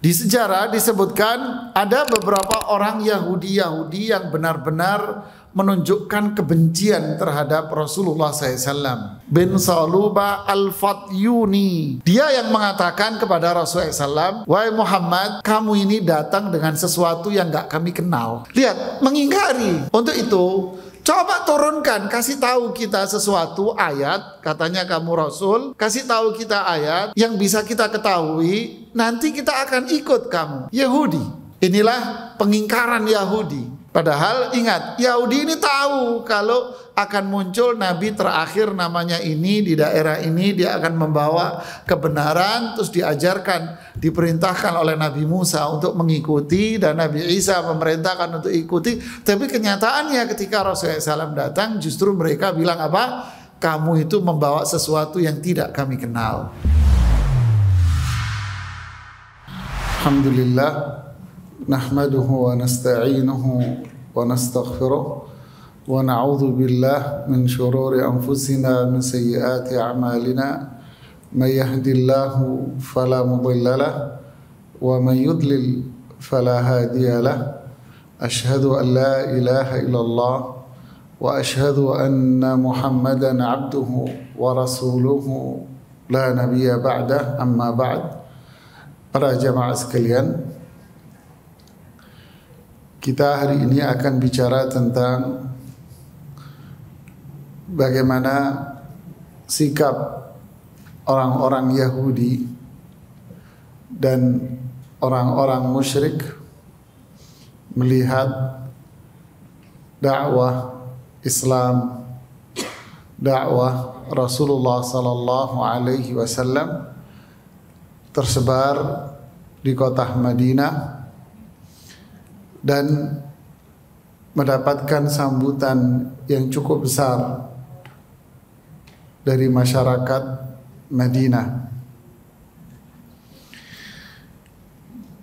Di sejarah disebutkan ada beberapa orang Yahudi yang benar-benar menunjukkan kebencian terhadap Rasulullah SAW. Bin Salubah Al-Fatyuni, dia yang mengatakan kepada Rasulullah SAW, wahai Muhammad, kamu ini datang dengan sesuatu yang gak kami kenal. Lihat, mengingkari. Untuk itu, coba turunkan, kasih tahu kita sesuatu ayat, katanya kamu Rasul, kasih tahu kita ayat yang bisa kita ketahui, nanti kita akan ikut kamu. Yahudi, inilah pengingkaran Yahudi. Padahal ingat, Yahudi ini tahu kalau akan muncul Nabi terakhir namanya ini di daerah ini, dia akan membawa kebenaran, terus diajarkan, diperintahkan oleh Nabi Musa untuk mengikuti dan Nabi Isa memerintahkan untuk ikuti. Tapi kenyataannya ketika Rasulullah SAW datang, justru mereka bilang apa? Kamu itu membawa sesuatu yang tidak kami kenal. Alhamdulillah, nahmaduhu wa nasta'inuhu wa nastaghfiruh wa na'udzu billah min shururi anfusina min sayyiati a'malina may yahdihillahu fala mudilla lahu wa may yudlil fala hadiya lahu asyhadu an la ilaha illallah wa asyhadu anna Muhammadan 'abduhu wa rasuluhu la nabiyya ba'dah, amma ba'd. Para jamaah sekalian, kita hari ini akan bicara tentang bagaimana sikap orang-orang Yahudi dan orang-orang musyrik melihat dakwah Islam, dakwah Rasulullah sallallahu alaihi wasallam tersebar di kota Madinah dan mendapatkan sambutan yang cukup besar dari masyarakat Madinah.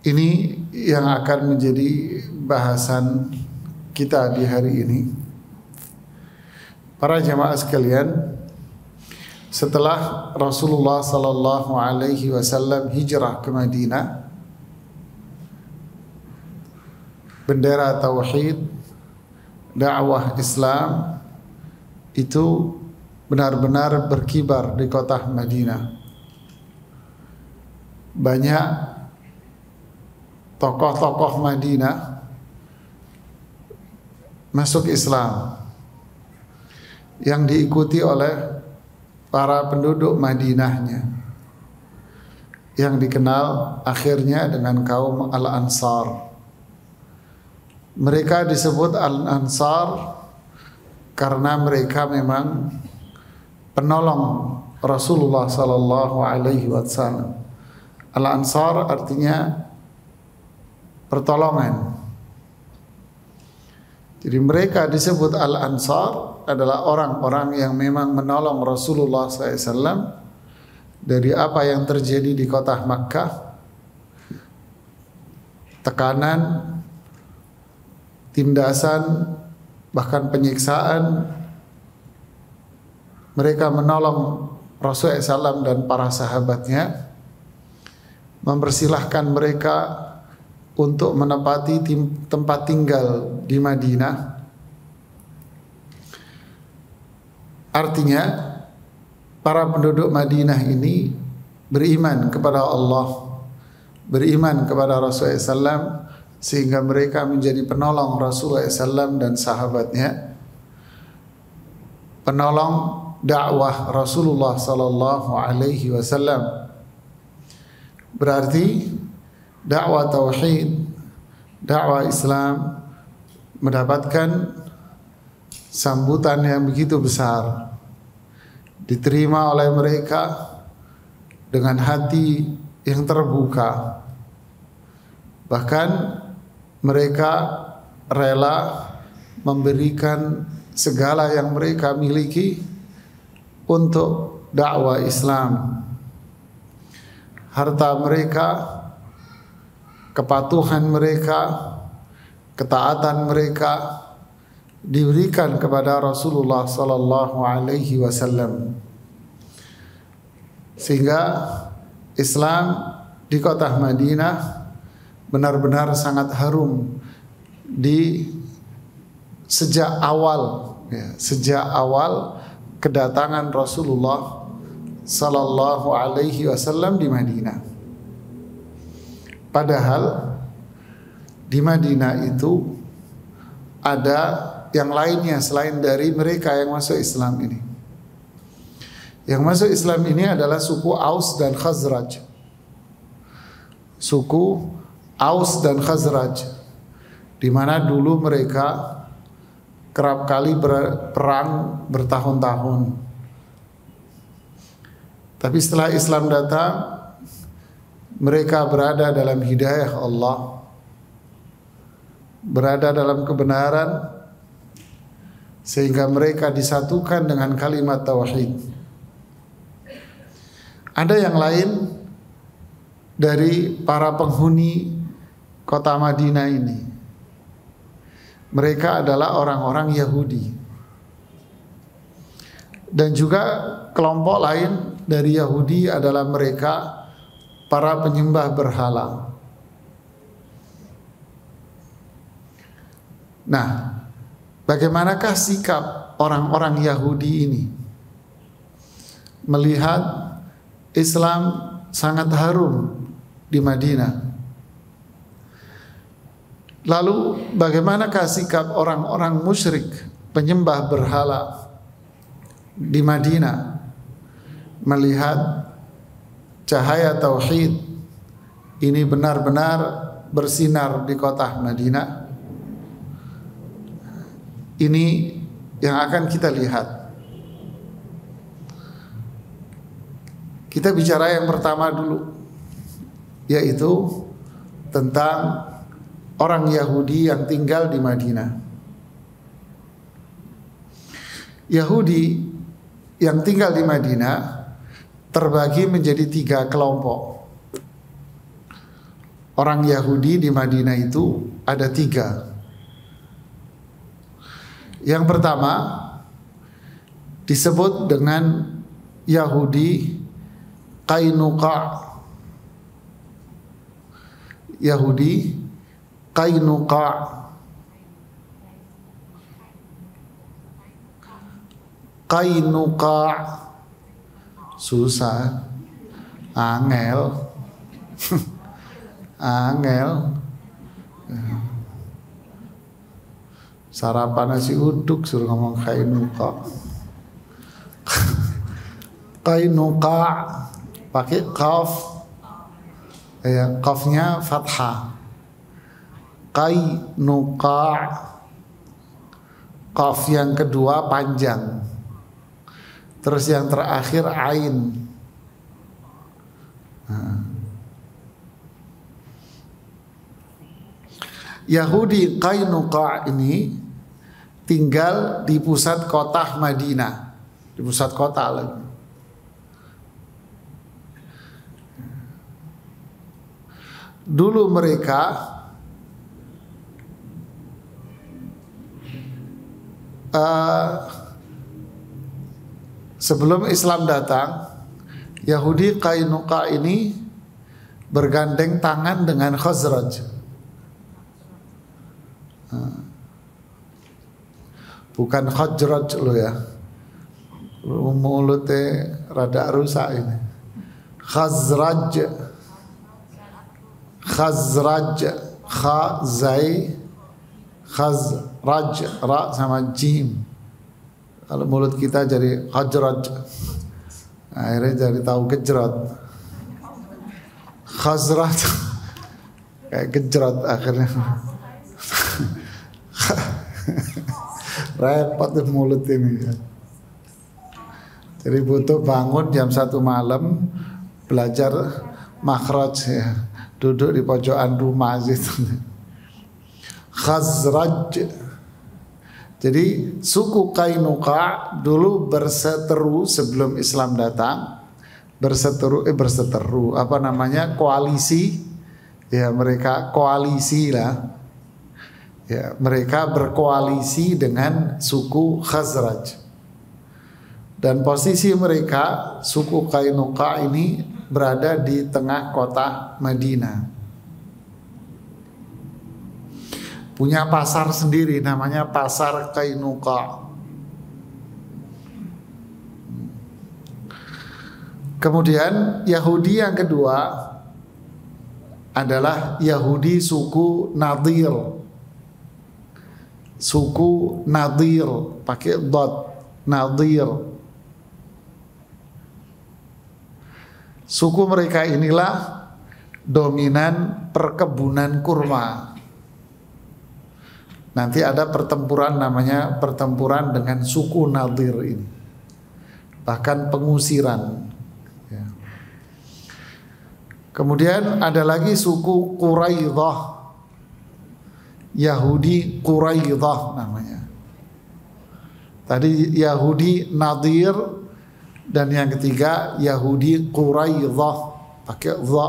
Ini yang akan menjadi bahasan kita di hari ini. Para jamaah sekalian, setelah Rasulullah sallallahu alaihi wasallam hijrah ke Madinah, bendera tauhid, dakwah Islam itu benar-benar berkibar di kota Madinah. Banyak tokoh-tokoh Madinah masuk Islam yang diikuti oleh para penduduk Madinahnya yang dikenal akhirnya dengan kaum Al-Ansar. Mereka disebut Al-Ansar karena mereka memang penolong Rasulullah sallallahu alaihi wasallam. Al-Ansar artinya pertolongan. Jadi mereka disebut Al-Ansar adalah orang-orang yang memang menolong Rasulullah SAW dari apa yang terjadi di kota Makkah, tekanan, tindasan, bahkan penyiksaan. Mereka menolong Rasulullah SAW dan para sahabatnya, mempersilahkan mereka untuk menempati tempat tinggal di Madinah. Artinya para penduduk Madinah ini beriman kepada Allah, beriman kepada Rasulullah SAW, sehingga mereka menjadi penolong Rasulullah SAW dan sahabatnya, penolong dakwah Rasulullah sallallahu alaihi wasallam. Berarti dakwah tauhid, dakwah Islam mendapatkan sambutan yang begitu besar, diterima oleh mereka dengan hati yang terbuka. Bahkan mereka rela memberikan segala yang mereka miliki untuk dakwah Islam. Harta mereka, kepatuhan mereka, ketaatan mereka diberikan kepada Rasulullah sallallahu alaihi wasallam. Sehingga Islam di kota Madinah benar-benar sangat harum di sejak awal, ya, sejak awal kedatangan Rasulullah Sallallahu Alaihi Wasallam di Madinah. Padahal di Madinah itu ada yang lainnya selain dari mereka yang masuk Islam ini. Yang masuk Islam ini adalah suku Aus dan Khazraj. Suku Aus dan Khazraj, di mana dulu mereka kerap kali berperang bertahun-tahun. Tapi setelah Islam datang, mereka berada dalam hidayah Allah, berada dalam kebenaran, sehingga mereka disatukan dengan kalimat tauhid. Ada yang lain dari para penghuni kota Madinah ini. Mereka adalah orang-orang Yahudi. Dan juga kelompok lain dari Yahudi adalah mereka para penyembah berhala. Nah, bagaimanakah sikap orang-orang Yahudi ini melihat Islam sangat harum di Madinah? Lalu bagaimanakah sikap orang-orang musyrik penyembah berhala di Madinah melihat cahaya tauhid ini benar-benar bersinar di kota Madinah? Ini yang akan kita lihat. Kita bicara yang pertama dulu, yaitu tentang orang Yahudi yang tinggal di Madinah. Yahudi yang tinggal di Madinah terbagi menjadi 3 kelompok. Orang Yahudi di Madinah itu ada 3. Yang pertama disebut dengan Yahudi Qainuqa. Yahudi Qainuqa. Qainuqa. Susah. Angel. Angel. Sarapan nasi uduk suruh ngomong Qainuqa. Qainuqa pakai qaf, ya, qafnya fathah. Qainuqa, qaf yang kedua panjang, terus yang terakhir ain. Yahudi Qainuqa ini tinggal di pusat kota Madinah, di pusat kota lagi. Dulu mereka sebelum Islam datang, Yahudi Qainuqa ini bergandeng tangan dengan Khazraj. Bukan Khazraj lo ya, mulutnya rada rusak ini. Khazraj, Khazraj, kha zai, Khazraj, ra sama jim. Kalau mulut kita jadi Khazraj, akhirnya jadi tahu gejrot. Khazraj kayak gejrot akhirnya. Repot tuh mulut ini ya. Jadi butuh bangun jam 1 malam belajar makhraj ya. Duduk di pojokan rumah gitu. Khazraj. Jadi suku Qainuqa dulu berseteru sebelum Islam datang. Berseteru apa namanya, koalisi. Ya mereka koalisi lah. Ya, mereka berkoalisi dengan suku Khazraj. Dan posisi mereka, suku Qainuqa ini berada di tengah kota Madinah. punya pasar sendiri namanya pasar Qainuqa. Kemudian Yahudi yang kedua adalah Yahudi suku Nadir. Suku Nadir pakai dot, Nadir. Suku mereka inilah dominan perkebunan kurma. Nanti ada pertempuran namanya pertempuran dengan suku Nadir ini. Bahkan pengusiran. Ya. Kemudian ada lagi suku Quraidah. Yahudi Quraidah namanya. Tadi Yahudi Nadir dan yang ketiga Yahudi Quraidah pakai dha.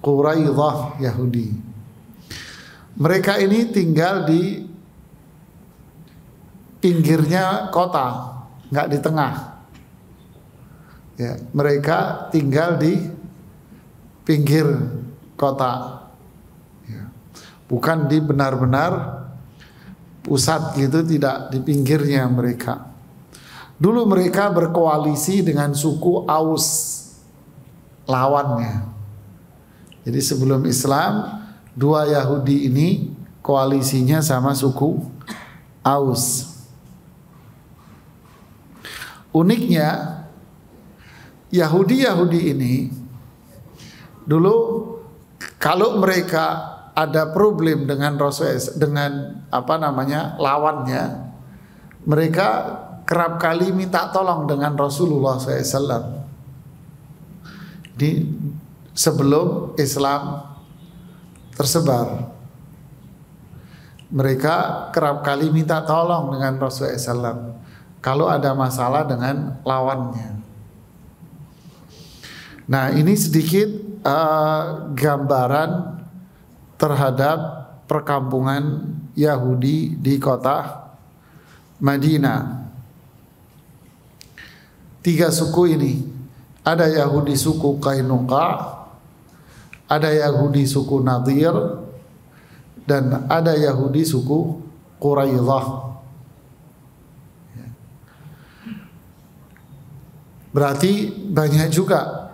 Quraidah Yahudi. Mereka ini tinggal di pinggirnya kota, nggak di tengah. Ya, mereka tinggal di pinggir kota, ya. Bukan di benar-benar pusat gitu, tidak di pinggirnya mereka. Dulu mereka berkoalisi dengan suku Aus, lawannya. Jadi sebelum Islam, dua Yahudi ini koalisinya sama suku Aus. Uniknya Yahudi ini dulu kalau mereka ada problem dengan lawannya, mereka kerap kali minta tolong dengan Rasulullah SAW. Sebelum Islam tersebar, mereka kerap kali minta tolong dengan Rasulullah SAW kalau ada masalah dengan lawannya. Nah, ini sedikit gambaran terhadap perkampungan Yahudi di kota Madinah. 3 suku ini, ada Yahudi suku Qainuqa, ada Yahudi suku Nadir, dan ada Yahudi suku Quraidah. Berarti banyak juga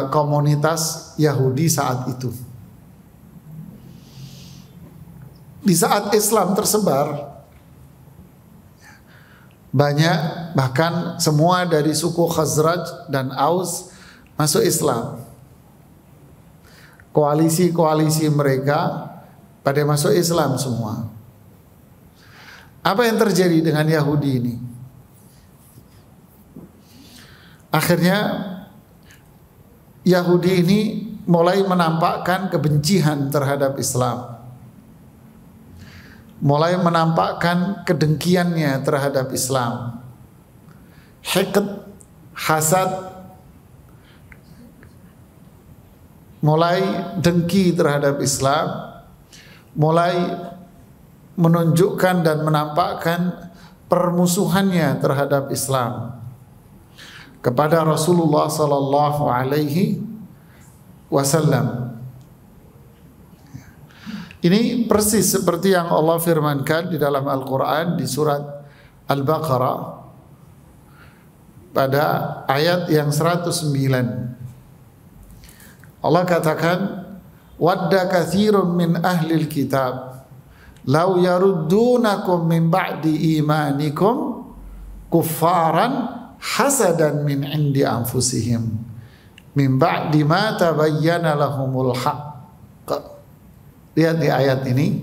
komunitas Yahudi saat itu. Di saat Islam tersebar, banyak, bahkan semua dari suku Khazraj dan Aus masuk Islam. Koalisi-koalisi mereka pada masuk Islam semua. Apa yang terjadi dengan Yahudi ini? Akhirnya Yahudi ini mulai menampakkan kebencian terhadap Islam, mulai menampakkan kedengkiannya terhadap Islam, hiqd, hasad, mulai dengki terhadap Islam, mulai menunjukkan dan menampakkan permusuhannya terhadap Islam kepada Rasulullah sallallahu alaihi wasallam. Ini persis seperti yang Allah firmankan di dalam Al-Quran di surat Al-Baqarah pada ayat yang 109. Allah katakan, wadda katsirun min ahlil kitab law yaruddunakum min ba'di imanikum kuffaran hasadan min indi anfusihim min ba'di ma tabayyana lahumul haqq. Lihat di ayat ini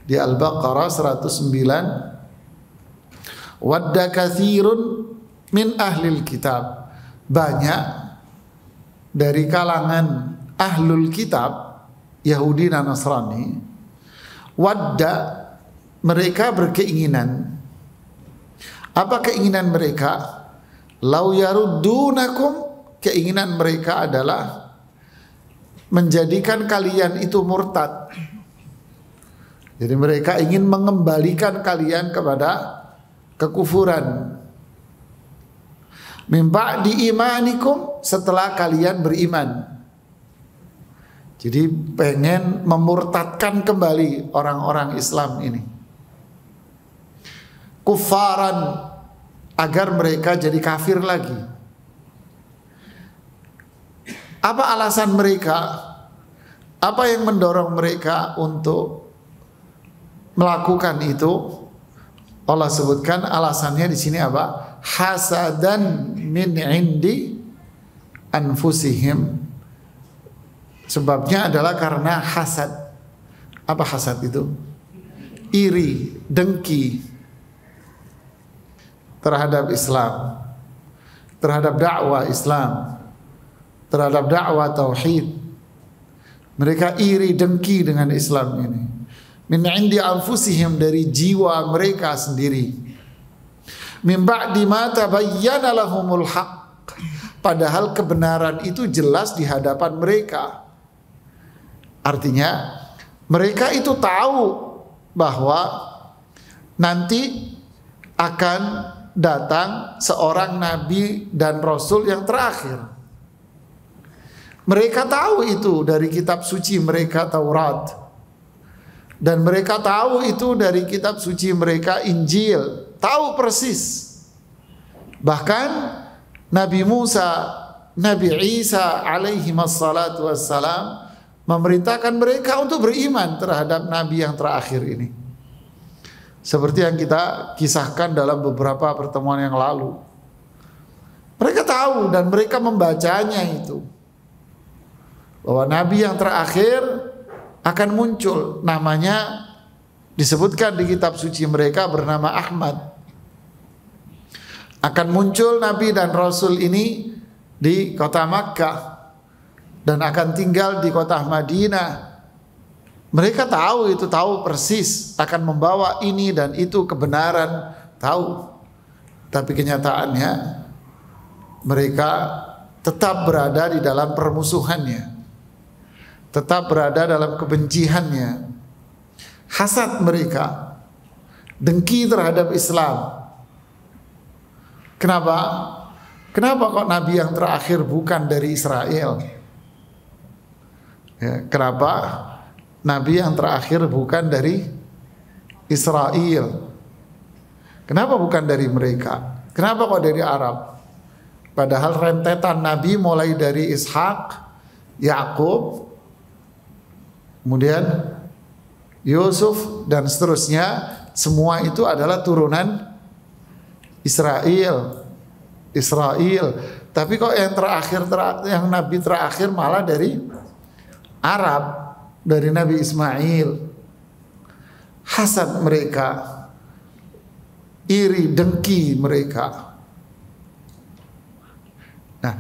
di Al-Baqarah 109. Wadda katsirun min ahlil kitab, banyak dari kalangan ahlul kitab Yahudi dan Nasrani. Wadda, mereka berkeinginan. Apa keinginan mereka? Lau yaruddunakum, keinginan mereka adalah menjadikan kalian itu murtad. Jadi mereka ingin mengembalikan kalian kepada kekufuran. Min ba'di imanikum, setelah kalian beriman. Jadi pengen memurtadkan kembali orang-orang Islam ini. Kufaran, agar mereka jadi kafir lagi. Apa alasan mereka? Apa yang mendorong mereka untuk melakukan itu? Allah sebutkan alasannya di sini apa? Hasadan min indi anfusihim. Sebabnya adalah karena hasad. Apa hasad itu? Iri, dengki terhadap Islam, terhadap dakwah Islam, terhadap dakwah tauhid. Mereka iri, dengki dengan Islam ini. Min indi anfusihim, dari jiwa mereka sendiri. Min ba'di ma tabayyana lahumul haqq, padahal kebenaran itu jelas di hadapan mereka. Artinya mereka itu tahu bahwa nanti akan datang seorang nabi dan rasul yang terakhir. Mereka tahu itu dari kitab suci mereka Taurat, dan mereka tahu itu dari kitab suci mereka Injil. Tahu persis. Bahkan Nabi Musa, Nabi Isa alaihi wassalatu wassalam memerintahkan mereka untuk beriman terhadap nabi yang terakhir ini. Seperti yang kita kisahkan dalam beberapa pertemuan yang lalu. Mereka tahu dan mereka membacanya itu, bahwa nabi yang terakhir akan muncul. Namanya disebutkan di kitab suci mereka bernama Ahmad. Akan muncul nabi dan rasul ini di kota Makkah dan akan tinggal di kota Madinah. Mereka tahu itu, tahu persis akan membawa ini dan itu kebenaran, tahu. Tapi kenyataannya mereka tetap berada di dalam permusuhannya, tetap berada dalam kebenciannya. Hasad mereka, dengki terhadap Islam. Kenapa? Kenapa kok nabi yang terakhir bukan dari Israel? Ya, kenapa nabi yang terakhir bukan dari Israel? Kenapa bukan dari mereka? Kenapa kok dari Arab? Padahal rentetan nabi mulai dari Ishak, Yakub, kemudian Yusuf dan seterusnya, semua itu adalah turunan Israel. Tapi kok yang terakhir yang nabi terakhir malah dari Arab, dari Nabi Ismail. Hasad mereka, iri, dengki mereka. Nah,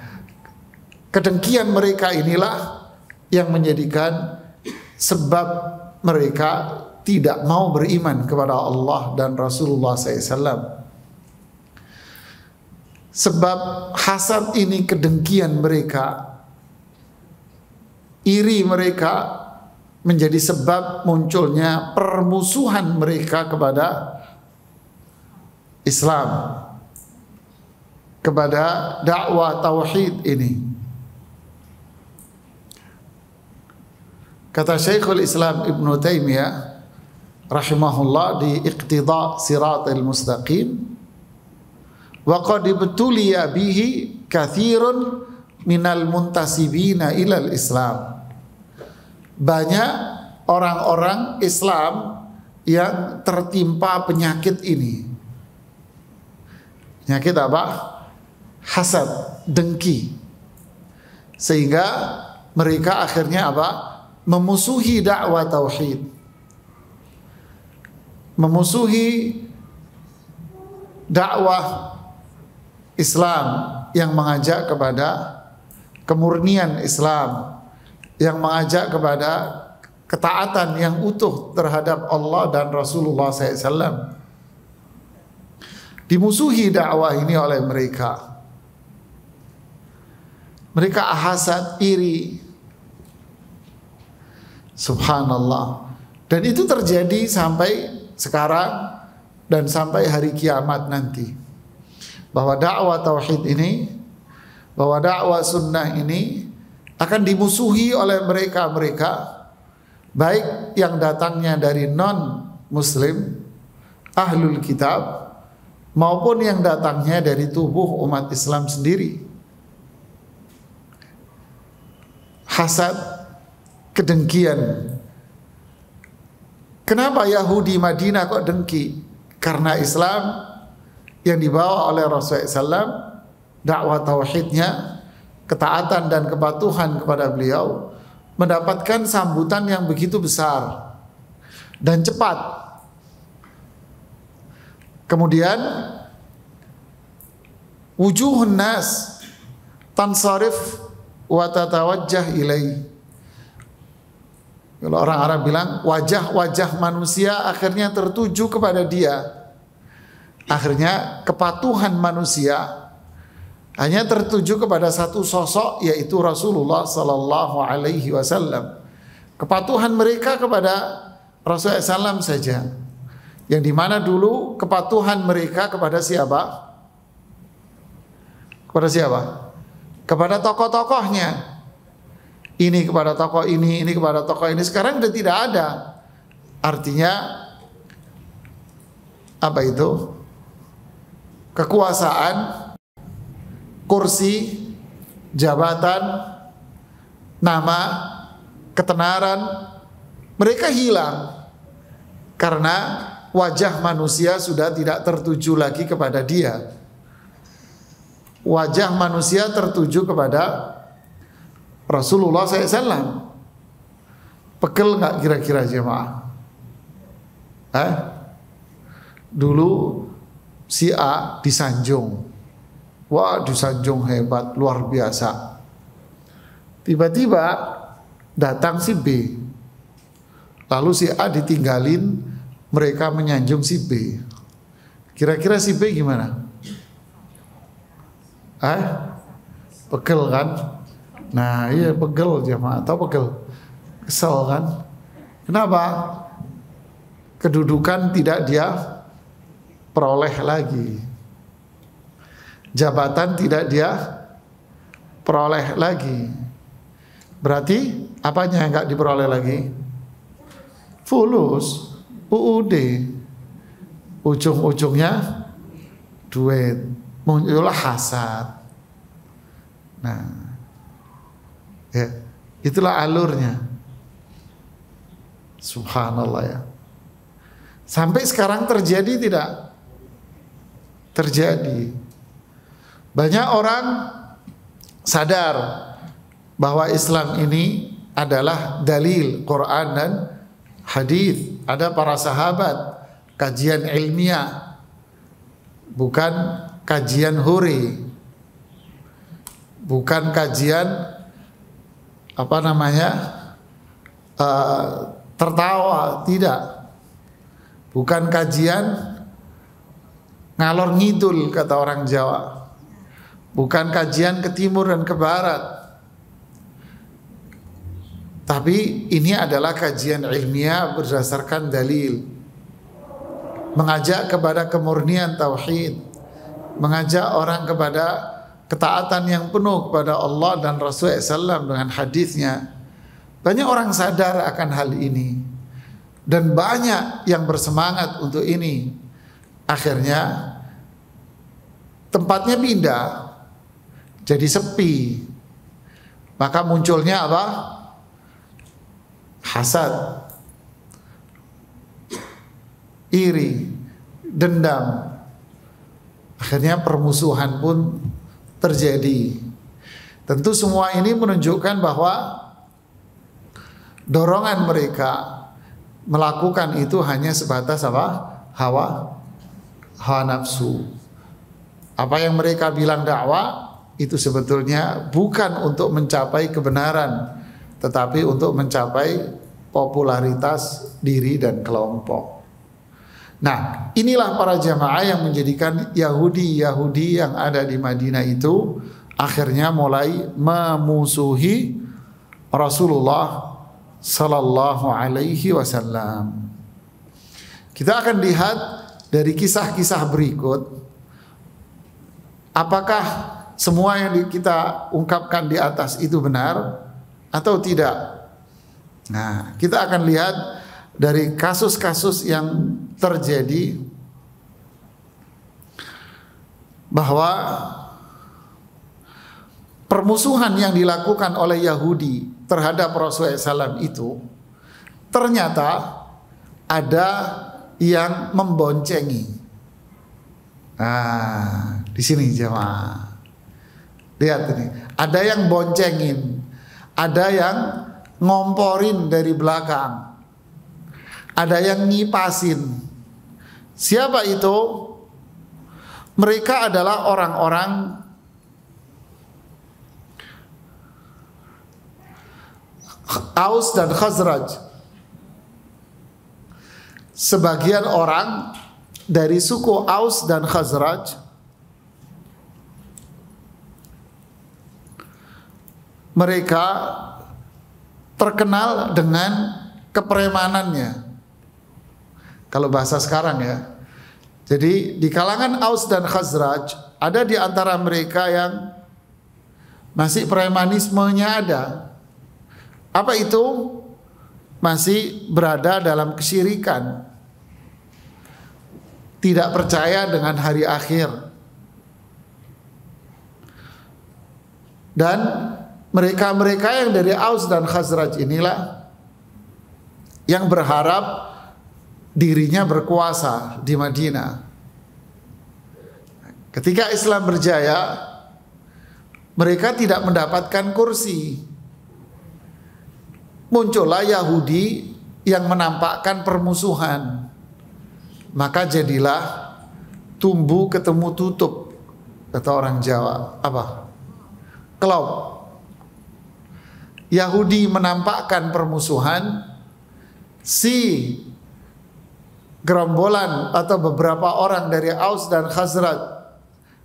kedengkian mereka inilah yang menjadikan sebab mereka tidak mau beriman kepada Allah dan Rasulullah SAW. Sebab hasad ini, kedengkian mereka, iri mereka, menjadi sebab munculnya permusuhan mereka kepada Islam, kepada dakwah tauhid ini. Kata Syekhul Islam Ibn Taimiyah rahimahullah di Iqtida Siratal Mustaqim, wa qad ibtuliya bihi katsirun minal muntasibina ilal Islam. Banyak orang-orang Islam yang tertimpa penyakit ini. Penyakit apa? Hasad, dengki. Sehingga mereka akhirnya apa? Memusuhi dakwah tauhid, memusuhi dakwah Islam yang mengajak kepada kemurnian Islam, yang mengajak kepada ketaatan yang utuh terhadap Allah dan Rasulullah SAW. Dimusuhi dakwah ini oleh mereka. Mereka hasad, iri. Subhanallah. Dan itu terjadi sampai sekarang dan sampai hari kiamat nanti. Bahwa dakwah tauhid ini, bahwa dakwah sunnah ini akan dimusuhi oleh mereka-mereka, baik yang datangnya dari non-muslim, ahlul kitab, maupun yang datangnya dari tubuh umat Islam sendiri. Hasad, kedengkian. Kenapa Yahudi Madinah kok dengki? Karena Islam yang dibawa oleh Rasulullah SAW, dakwah tauhidnya, ketaatan dan kepatuhan kepada beliau, mendapatkan sambutan yang begitu besar dan cepat. Kemudian wujuhun nas tansarif wa tatawajjah ilai. Kalau orang Arab bilang wajah-wajah manusia akhirnya tertuju kepada dia. Akhirnya kepatuhan manusia hanya tertuju kepada satu sosok, yaitu Rasulullah sallallahu alaihi wasallam. Kepatuhan mereka kepada Rasulullah SAW saja. Yang dimana dulu kepatuhan mereka kepada siapa? Kepada siapa? Kepada tokoh-tokohnya. Ini kepada tokoh ini kepada tokoh ini. Sekarang sudah tidak ada. Artinya apa itu? Kekuasaan, kursi, jabatan, nama, ketenaran, mereka hilang karena wajah manusia sudah tidak tertuju lagi kepada dia. Wajah manusia tertuju kepada Rasulullah SAW. Pegel nggak kira-kira jemaah? Dulu si A disanjung, wah disanjung hebat, luar biasa. Tiba-tiba datang si B, lalu si A ditinggalin, mereka menyanjung si B. Kira-kira si B gimana? Pegel kan? Nah iya pegel jemaah, atau pegel, kesel kan? Kenapa? Kedudukan tidak dia peroleh lagi, jabatan tidak dia peroleh lagi. Berarti apanya yang nggak diperoleh lagi? Fulus, UUD, ujung-ujungnya duit, muncullah hasad. Nah, ya, itulah alurnya. Subhanallah ya. Sampai sekarang terjadi tidak? Terjadi. Banyak orang sadar bahwa Islam ini adalah dalil Quran dan hadis. Ada para sahabat, kajian ilmiah, bukan kajian huri, bukan kajian tertawa, tidak, bukan kajian ngalor ngidul kata orang Jawa, bukan kajian ke timur dan ke barat, tapi ini adalah kajian ilmiah berdasarkan dalil, mengajak kepada kemurnian tauhid, mengajak orang kepada ketaatan yang penuh kepada Allah dan Rasulullah SAW dengan hadisnya. Banyak orang sadar akan hal ini dan banyak yang bersemangat untuk ini. Akhirnya tempatnya pindah, jadi sepi. Maka munculnya apa? Hasad, iri, dendam. Akhirnya permusuhan pun terjadi. Tentu semua ini menunjukkan bahwa dorongan mereka melakukan itu hanya sebatas apa? Hawa nafsu. Apa yang mereka bilang dakwah itu sebetulnya bukan untuk mencapai kebenaran, tetapi untuk mencapai popularitas diri dan kelompok. Nah, inilah para jamaah yang menjadikan Yahudi yang ada di Madinah itu akhirnya mulai memusuhi Rasulullah sallallahu alaihi wasallam. Kita akan lihat dari kisah-kisah berikut, apakah semua yang kita ungkapkan di atas itu benar atau tidak? Nah, kita akan lihat dari kasus-kasus yang terjadi bahwa permusuhan yang dilakukan oleh Yahudi terhadap Rasulullah SAW itu ternyata ada yang memboncengi. Nah, di sini jemaah. Lihat ini, ada yang boncengin, ada yang ngomporin dari belakang, ada yang ngipasin. Siapa itu? Mereka adalah orang-orang Aus dan Khazraj. Sebagian orang dari suku Aus dan Khazraj mereka terkenal dengan kepremanannya. Kalau bahasa sekarang ya. Jadi di kalangan Aus dan Khazraj ada di antara mereka yang masih premanismenya ada. Apa itu? Masih berada dalam kesyirikan. Tidak percaya dengan hari akhir. Dan mereka-mereka yang dari Aus dan Khazraj inilah yang berharap dirinya berkuasa di Madinah. Ketika Islam berjaya, mereka tidak mendapatkan kursi. Muncullah Yahudi yang menampakkan permusuhan. Maka jadilah tumbuh ketemu tutup, kata orang Jawa. Apa? Klop. Yahudi menampakkan permusuhan, si gerombolan atau beberapa orang dari Aus dan Khazraj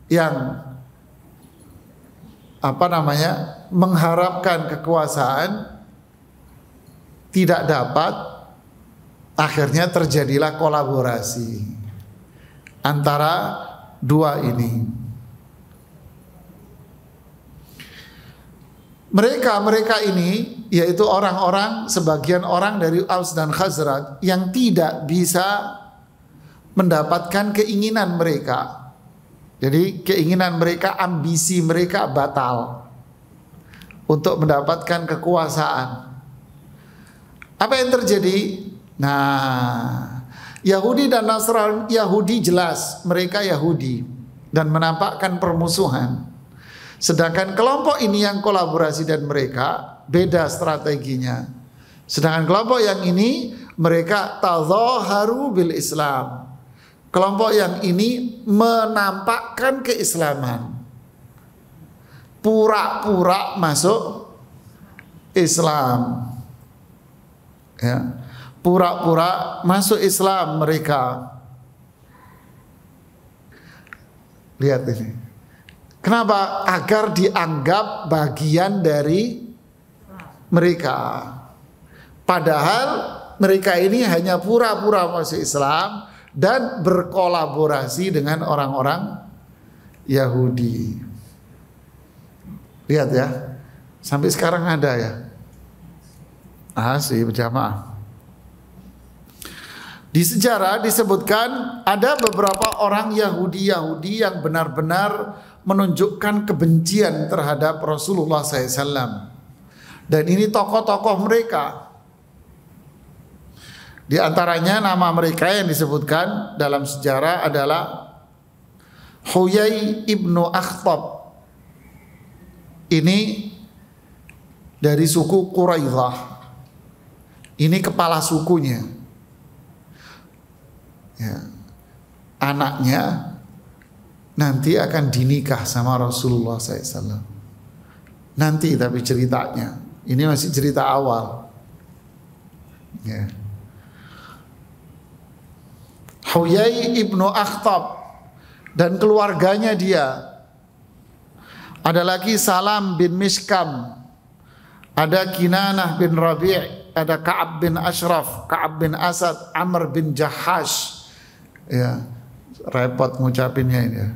yang mengharapkan kekuasaan tidak dapat, akhirnya terjadilah kolaborasi antara dua ini. Mereka ini yaitu orang-orang, sebagian orang dari Aus dan Khazraj yang tidak bisa mendapatkan keinginan mereka. Jadi keinginan mereka, ambisi mereka batal untuk mendapatkan kekuasaan. Apa yang terjadi? Nah, Yahudi dan Nasrani, Yahudi jelas mereka Yahudi dan menampakkan permusuhan. Sedangkan kelompok ini yang kolaborasi dan mereka beda strateginya. Sedangkan kelompok yang ini mereka tadzaharu bil Islam. Kelompok yang ini menampakkan keislaman. Pura-pura masuk Islam. Ya. Pura-pura masuk Islam mereka. Lihat ini. Kenapa? Agar dianggap bagian dari mereka. Padahal mereka ini hanya pura-pura masuk Islam dan berkolaborasi dengan orang-orang Yahudi. Lihat ya. Sampai sekarang ada ya. Asli berjamaah. Di sejarah disebutkan ada beberapa orang Yahudi yang benar-benar menunjukkan kebencian terhadap Rasulullah SAW. Dan ini tokoh-tokoh mereka. Di antaranya nama mereka yang disebutkan dalam sejarah adalah Huyai ibnu Akhtab. Ini dari suku Quraidah. Ini kepala sukunya. Ya. Anaknya nanti akan dinikah sama Rasulullah SAW. Nanti tapi ceritanya, ini masih cerita awal. Ya. Huyai ibnu Akhtab dan keluarganya dia. Ada lagi Salam bin Mishkam, ada Kinanah bin Rabi', ada Ka'ab bin Ashraf, Ka'ab bin Asad, Amr bin Jahash. Ya, repot ngucapinnya ini ya.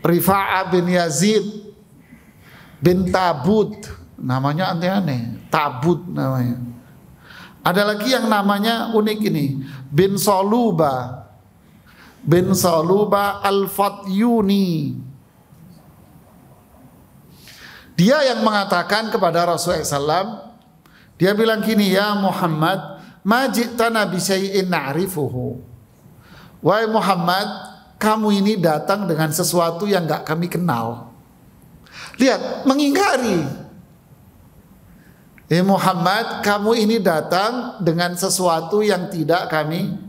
Rifa'ah bin Yazid bin Tabut, Namanya aneh-aneh, Tabut namanya. Ada lagi yang namanya unik ini, bin Saluba al-Fatyuni. Dia yang mengatakan kepada Rasulullah SAW, dia bilang gini, ya Muhammad, ma ji'tana bi syai'in na'rifuhu. Wahai Muhammad, kamu ini datang dengan sesuatu yang gak kami kenal. Lihat, mengingkari. Muhammad, kamu ini datang dengan sesuatu yang tidak kami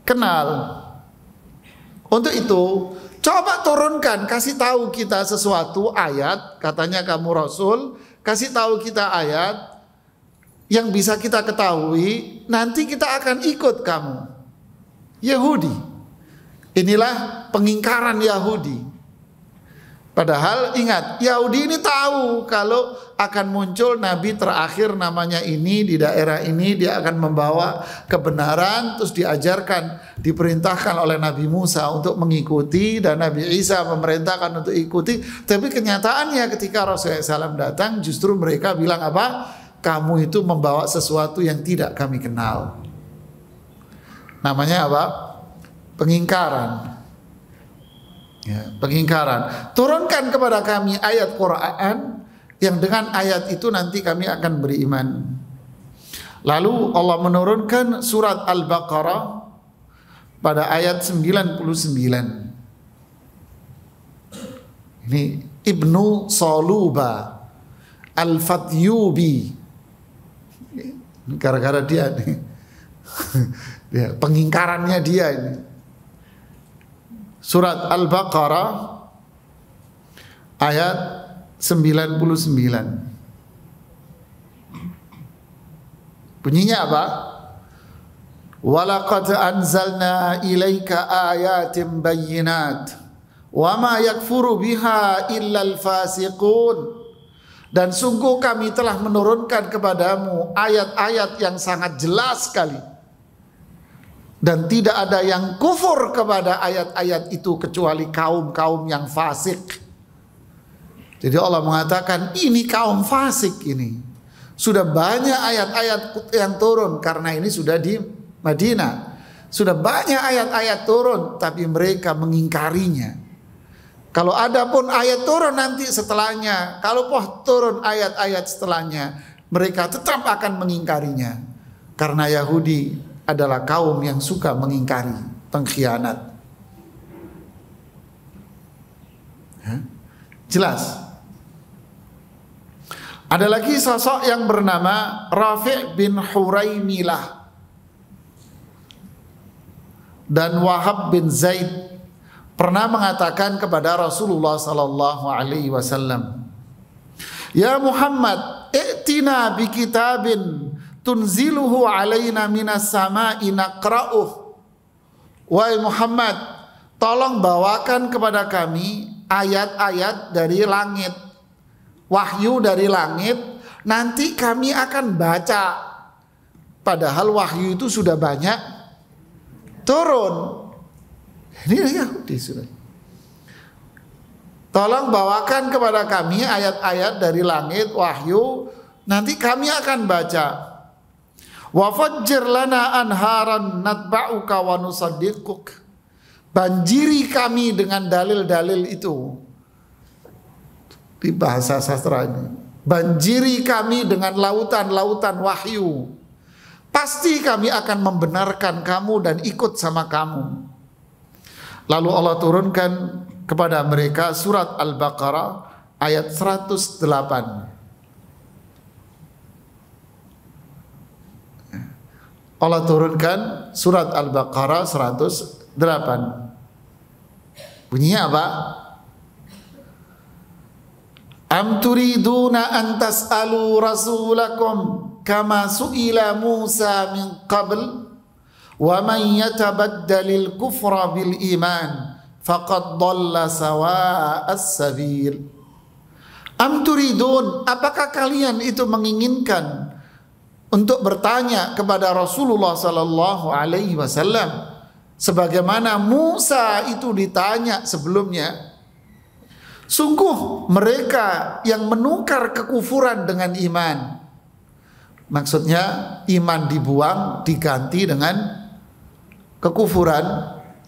kenal. Untuk itu, coba turunkan, kasih tahu kita sesuatu ayat, katanya kamu Rasul, kasih tahu kita ayat yang bisa kita ketahui, nanti kita akan ikut kamu. Yahudi. Inilah pengingkaran Yahudi. Padahal ingat, Yahudi ini tahu kalau akan muncul nabi terakhir namanya ini di daerah ini, dia akan membawa kebenaran, terus diajarkan, diperintahkan oleh Nabi Musa untuk mengikuti dan Nabi Isa memerintahkan untuk ikuti. Tapi kenyataannya ketika Rasulullah SAW datang, justru mereka bilang apa? Kamu itu membawa sesuatu yang tidak kami kenal. Namanya apa? Pengingkaran. Ya, pengingkaran. Turunkan kepada kami ayat Quran yang dengan ayat itu nanti kami akan beriman. Lalu Allah menurunkan surat Al-Baqarah pada ayat 99. Ini Ibnu Saluba Al-Fatyubi. Gara-gara dia nih. Ya, pengingkarannya dia ini. Surat Al-Baqarah ayat 99. Bunyinya apa? Walaqad anzalna ilaika ayatin bayyinat wa ma yakfuru biha illal fasiqun. Dan sungguh kami telah menurunkan kepadamu ayat-ayat yang sangat jelas sekali. Dan tidak ada yang kufur kepada ayat-ayat itu kecuali kaum-kaum yang fasik. Jadi Allah mengatakan ini kaum fasik ini. Sudah banyak ayat-ayat yang turun karena ini sudah di Madinah. Sudah banyak ayat-ayat turun tapi mereka mengingkarinya. Kalau ada pun ayat turun nanti setelahnya, kalau turun ayat-ayat setelahnya, mereka tetap akan mengingkarinya. Karena Yahudi adalah kaum yang suka mengingkari, pengkhianat. Jelas. Ada lagi sosok yang bernama Rafi' bin Huraimilah dan Wahab bin Zaid pernah mengatakan kepada Rasulullah sallallahu alaihi wasallam, "Ya Muhammad, i'tina bi kitabin tunziluhu alaina minas sama'i naqra'uh." Wahai Muhammad, tolong bawakan kepada kami ayat-ayat dari langit, wahyu dari langit, nanti kami akan baca. Padahal wahyu itu sudah banyak turun. Ini Yahudi sudah. Tolong bawakan kepada kami ayat-ayat dari langit, wahyu, nanti kami akan baca. Wa fajjir lana anharan natba'uka wa nusaddiquk. Banjiri kami dengan dalil-dalil itu. Di bahasa sastra ini. Banjiri kami dengan lautan-lautan wahyu. Pasti kami akan membenarkan kamu dan ikut sama kamu. Lalu Allah turunkan kepada mereka surat Al-Baqarah ayat 108. Allah turunkan surat Al-Baqarah 108. Bunyinya apa? Am turiduna an tas'alu rasulakum kama su'ila Musa min qabl wa man yatabaddalil kufra bil iman faqad dhalla sawa'as sabil. Am turidun, apakah kalian itu menginginkan untuk bertanya kepada Rasulullah sallallahu alaihi wasallam sebagaimana Musa itu ditanya sebelumnya Sungguh mereka yang menukar kekufuran dengan iman. Maksudnya iman dibuang diganti dengan kekufuran.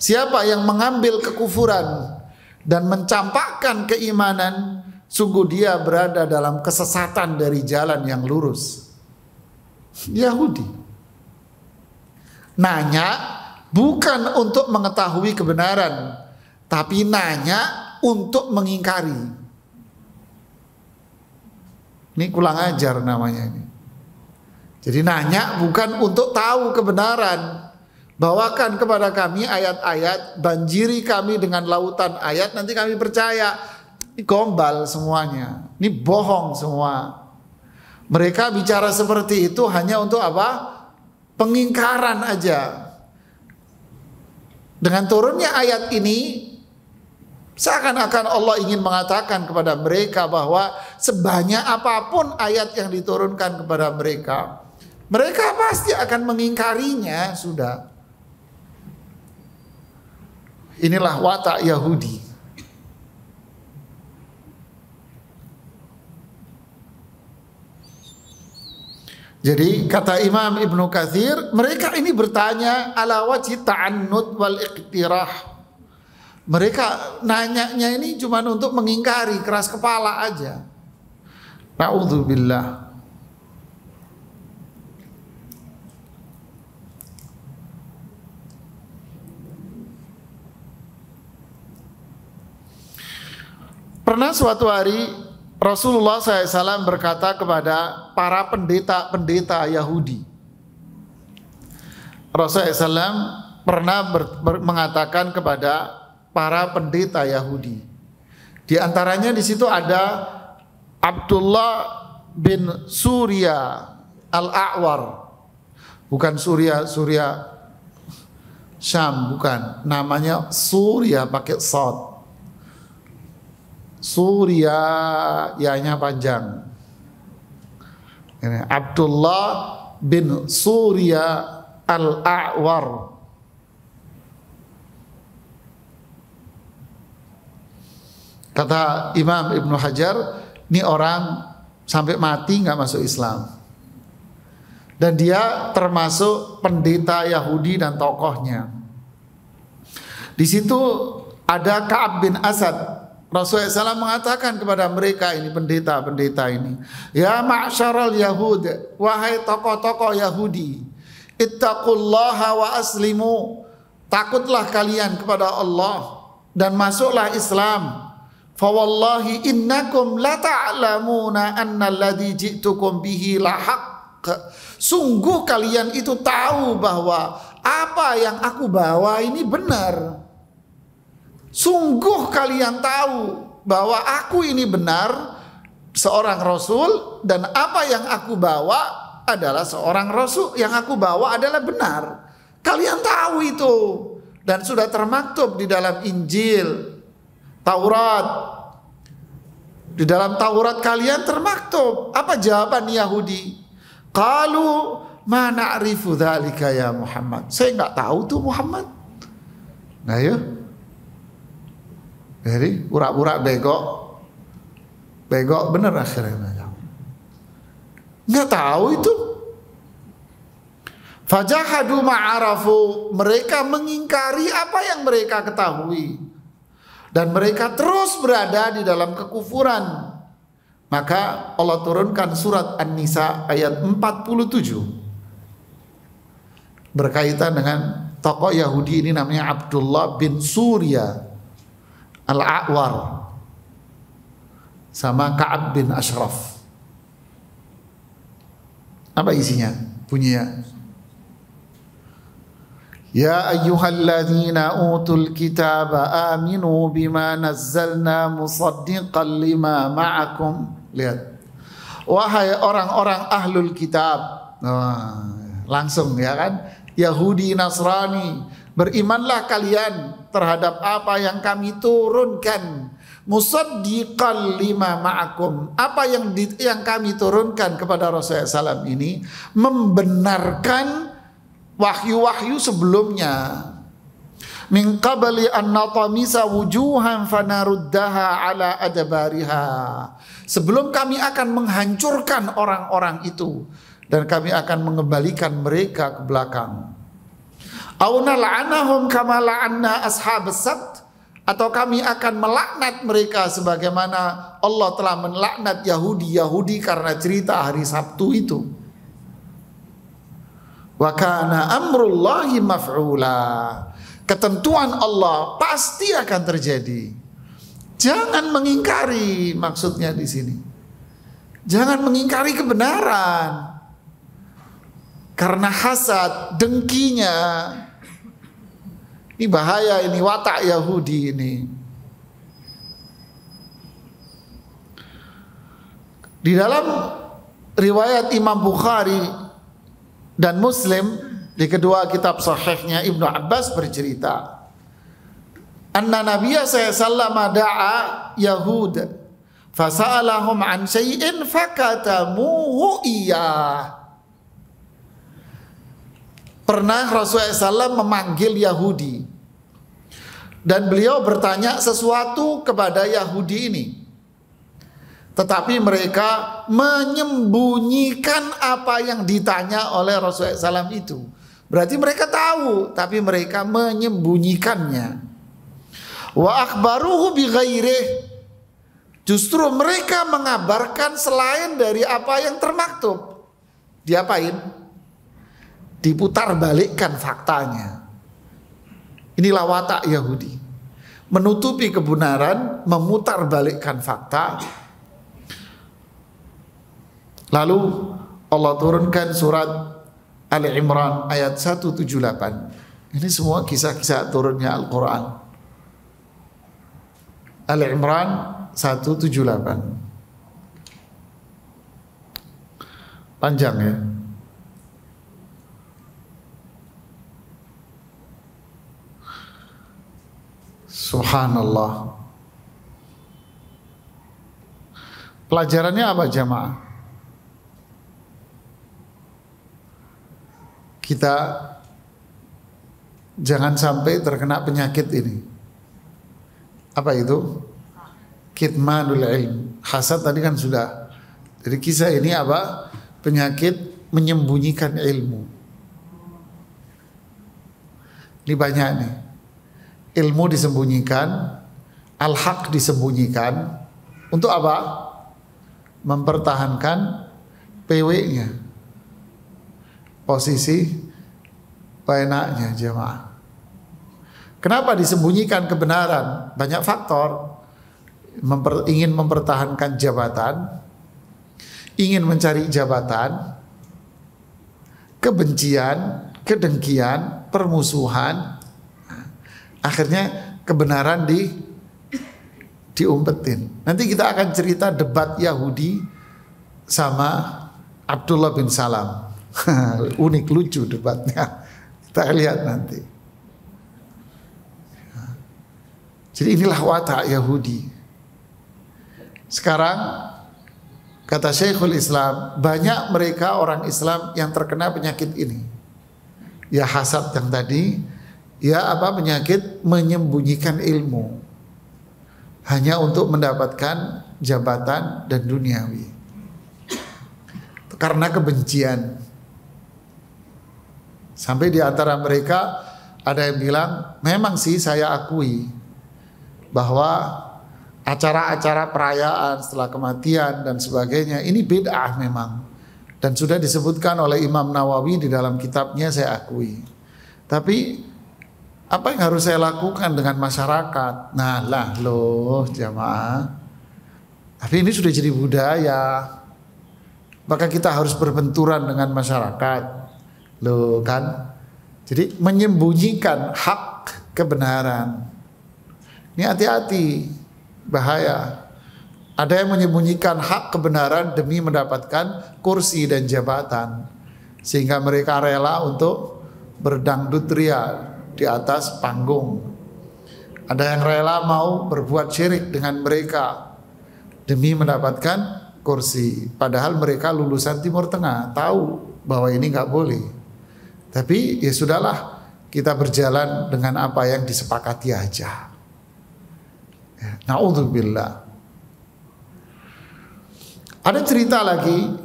Siapa yang mengambil kekufuran dan mencampakkan keimanan, sungguh dia berada dalam kesesatan dari jalan yang lurus. Yahudi nanya bukan untuk mengetahui kebenaran, tapi nanya untuk mengingkari. Ini kurang ajar namanya ini. Jadi nanya bukan untuk tahu kebenaran. Bawakan kepada kami ayat-ayat, banjiri kami dengan lautan ayat, nanti kami percaya. Ini gombal semuanya. Ini bohong semua. Mereka bicara seperti itu hanya untuk apa? Pengingkaran aja. Dengan turunnya ayat ini, seakan-akan Allah ingin mengatakan kepada mereka bahwa sebanyak apapun ayat yang diturunkan kepada mereka, mereka pasti akan mengingkarinya. Sudah. Inilah watak Yahudi. Jadi kata Imam Ibnu Katsir, mereka ini bertanya ala wajhi ta'annud wal iqtirah. Mereka nanyanya ini cuma untuk mengingkari, keras kepala aja. Na'udzubillah. Pernah suatu hari Rasulullah SAW berkata kepada para pendeta-pendeta Yahudi. Rasulullah SAW pernah mengatakan kepada para pendeta Yahudi. Di antaranya di situ ada Abdullah bin Surya al-A'war. Bukan Surya Syam, bukan. Namanya Surya pakai shad. Surya, ya-nya panjang. Ini Abdullah bin Surya al-A'war. Kata Imam Ibnu Hajar, ini orang sampai mati nggak masuk Islam. Dan dia termasuk pendeta Yahudi dan tokohnya. Di situ ada Ka'ab bin Asad. Rasulullah SAW mengatakan kepada mereka ini, pendeta-pendeta ini, ya ma'syaral Yahud, wahai tokoh-tokoh Yahudi, ittaqullaha wa aslimu, takutlah kalian kepada Allah dan masuklah Islam. Fa wallahi innakum la ta'lamuna anna alladhi ji'tukum bihi lahaq. Sungguh kalian itu tahu bahwa apa yang aku bawa ini benar. Sungguh kalian tahu bahwa aku ini benar, seorang rasul, dan apa yang aku bawa adalah seorang rasul, yang aku bawa adalah benar. Kalian tahu itu, dan sudah termaktub di dalam Injil, Taurat. Di dalam Taurat kalian termaktub. Apa jawaban Yahudi? Qalu ma na'rifu dzalika ya Muhammad. Saya nggak tahu tuh Muhammad. Nah ya. Jadi pura-pura begok bener akhirnya. Nggak tahu itu. Fajahadu ma'arafu, mereka mengingkari apa yang mereka ketahui, dan mereka terus berada di dalam kekufuran. Maka Allah turunkan surat An-Nisa ayat 47 berkaitan dengan tokoh Yahudi ini, namanya Abdullah bin Surya al-A'war sama Ka'ab bin Ashraf. Apa isinya? Bunyinya, ya ayyuhalladzina utul kitaba aminu bima nazzalna musaddiqan lima ma'akum. Lihat, wahai orang-orang ahlul kitab. Langsung ya kan, Yahudi Nasrani, berimanlah kalian terhadap apa yang kami turunkan, musaddiqan lima ma'akum. Apa yang kami turunkan kepada Rasulullah SAW ini membenarkan wahyu-wahyu sebelumnya. min qabli an natamisa wujuhan fanaruddaha ala adbariha. Sebelum kami akan menghancurkan orang-orang itu dan kami akan mengembalikan mereka ke belakang. Au nal'anahum kama la'anna ashabas sabt, atau kami akan melaknat mereka sebagaimana Allah telah melaknat Yahudi karena cerita hari Sabtu itu. Wa kana amrullahi maf'ula. Ketentuan Allah pasti akan terjadi. Jangan mengingkari, maksudnya di sini. Jangan mengingkari kebenaran. Karena hasad, dengkinya. Ini bahaya, ini watak Yahudi ini. Di dalam riwayat Imam Bukhari dan Muslim, di kedua kitab sahihnya, Ibnu Abbas bercerita, anna Nabiya sallallahu da'a Yahud fasa'alahum an syai'in fakatamuhu iyah. Pernah Rasulullah SAW memanggil Yahudi dan beliau bertanya sesuatu kepada Yahudi ini, tetapi mereka menyembunyikan apa yang ditanya oleh Rasulullah SAW itu. Berarti mereka tahu, tapi mereka menyembunyikannya. Wa akhbaruhu bi ghairih. Justru mereka mengabarkan selain dari apa yang termaktub. Diapain? Diputar balikkan faktanya. Inilah watak Yahudi. Menutupi kebenaran, memutar balikkan fakta. Lalu Allah turunkan surat Ali Imran ayat 178. Ini semua kisah-kisah turunnya Al-Quran. Ali Imran 178. Panjang ya. Subhanallah. Pelajarannya apa jamaah? Kita jangan sampai terkena penyakit ini. Apa itu? Kitmanul ilm. Hasad tadi kan sudah. Jadi kisah ini apa? Penyakit menyembunyikan ilmu. Ini banyak nih. Ilmu disembunyikan, al-haq disembunyikan. Untuk apa? Mempertahankan PW-nya, posisi enaknya jemaah. Kenapa disembunyikan kebenaran? Banyak faktor. Ingin mempertahankan jabatan, ingin mencari jabatan, kebencian, kedengkian, permusuhan. Akhirnya kebenaran diumpetin. Nanti kita akan cerita debat Yahudi sama Abdullah bin Salam. Unik, lucu debatnya. Kita lihat nanti. Jadi inilah watak Yahudi. Sekarang kata Syekhul Islam, banyak mereka orang Islam yang terkena penyakit ini. Ya hasad yang tadi, ya apa, penyakit menyembunyikan ilmu hanya untuk mendapatkan jabatan dan duniawi karena kebencian. Sampai di antara mereka ada yang bilang, memang sih saya akui bahwa acara-acara perayaan setelah kematian dan sebagainya ini bid'ah memang, dan sudah disebutkan oleh Imam Nawawi di dalam kitabnya, saya akui. Tapi apa yang harus saya lakukan dengan masyarakat? Nah lah loh jamaah, tapi ini sudah jadi budaya, maka kita harus berbenturan dengan masyarakat loh kan. Jadi menyembunyikan hak kebenaran ini hati-hati, bahaya. Ada yang menyembunyikan hak kebenaran demi mendapatkan kursi dan jabatan, sehingga mereka rela untuk berdangdut ria di atas panggung. Ada yang rela mau berbuat syirik dengan mereka demi mendapatkan kursi, padahal mereka lulusan Timur Tengah, tahu bahwa ini nggak boleh. Tapi ya sudahlah, kita berjalan dengan apa yang disepakati aja. Ya, na'udzubillah. Ada cerita lagi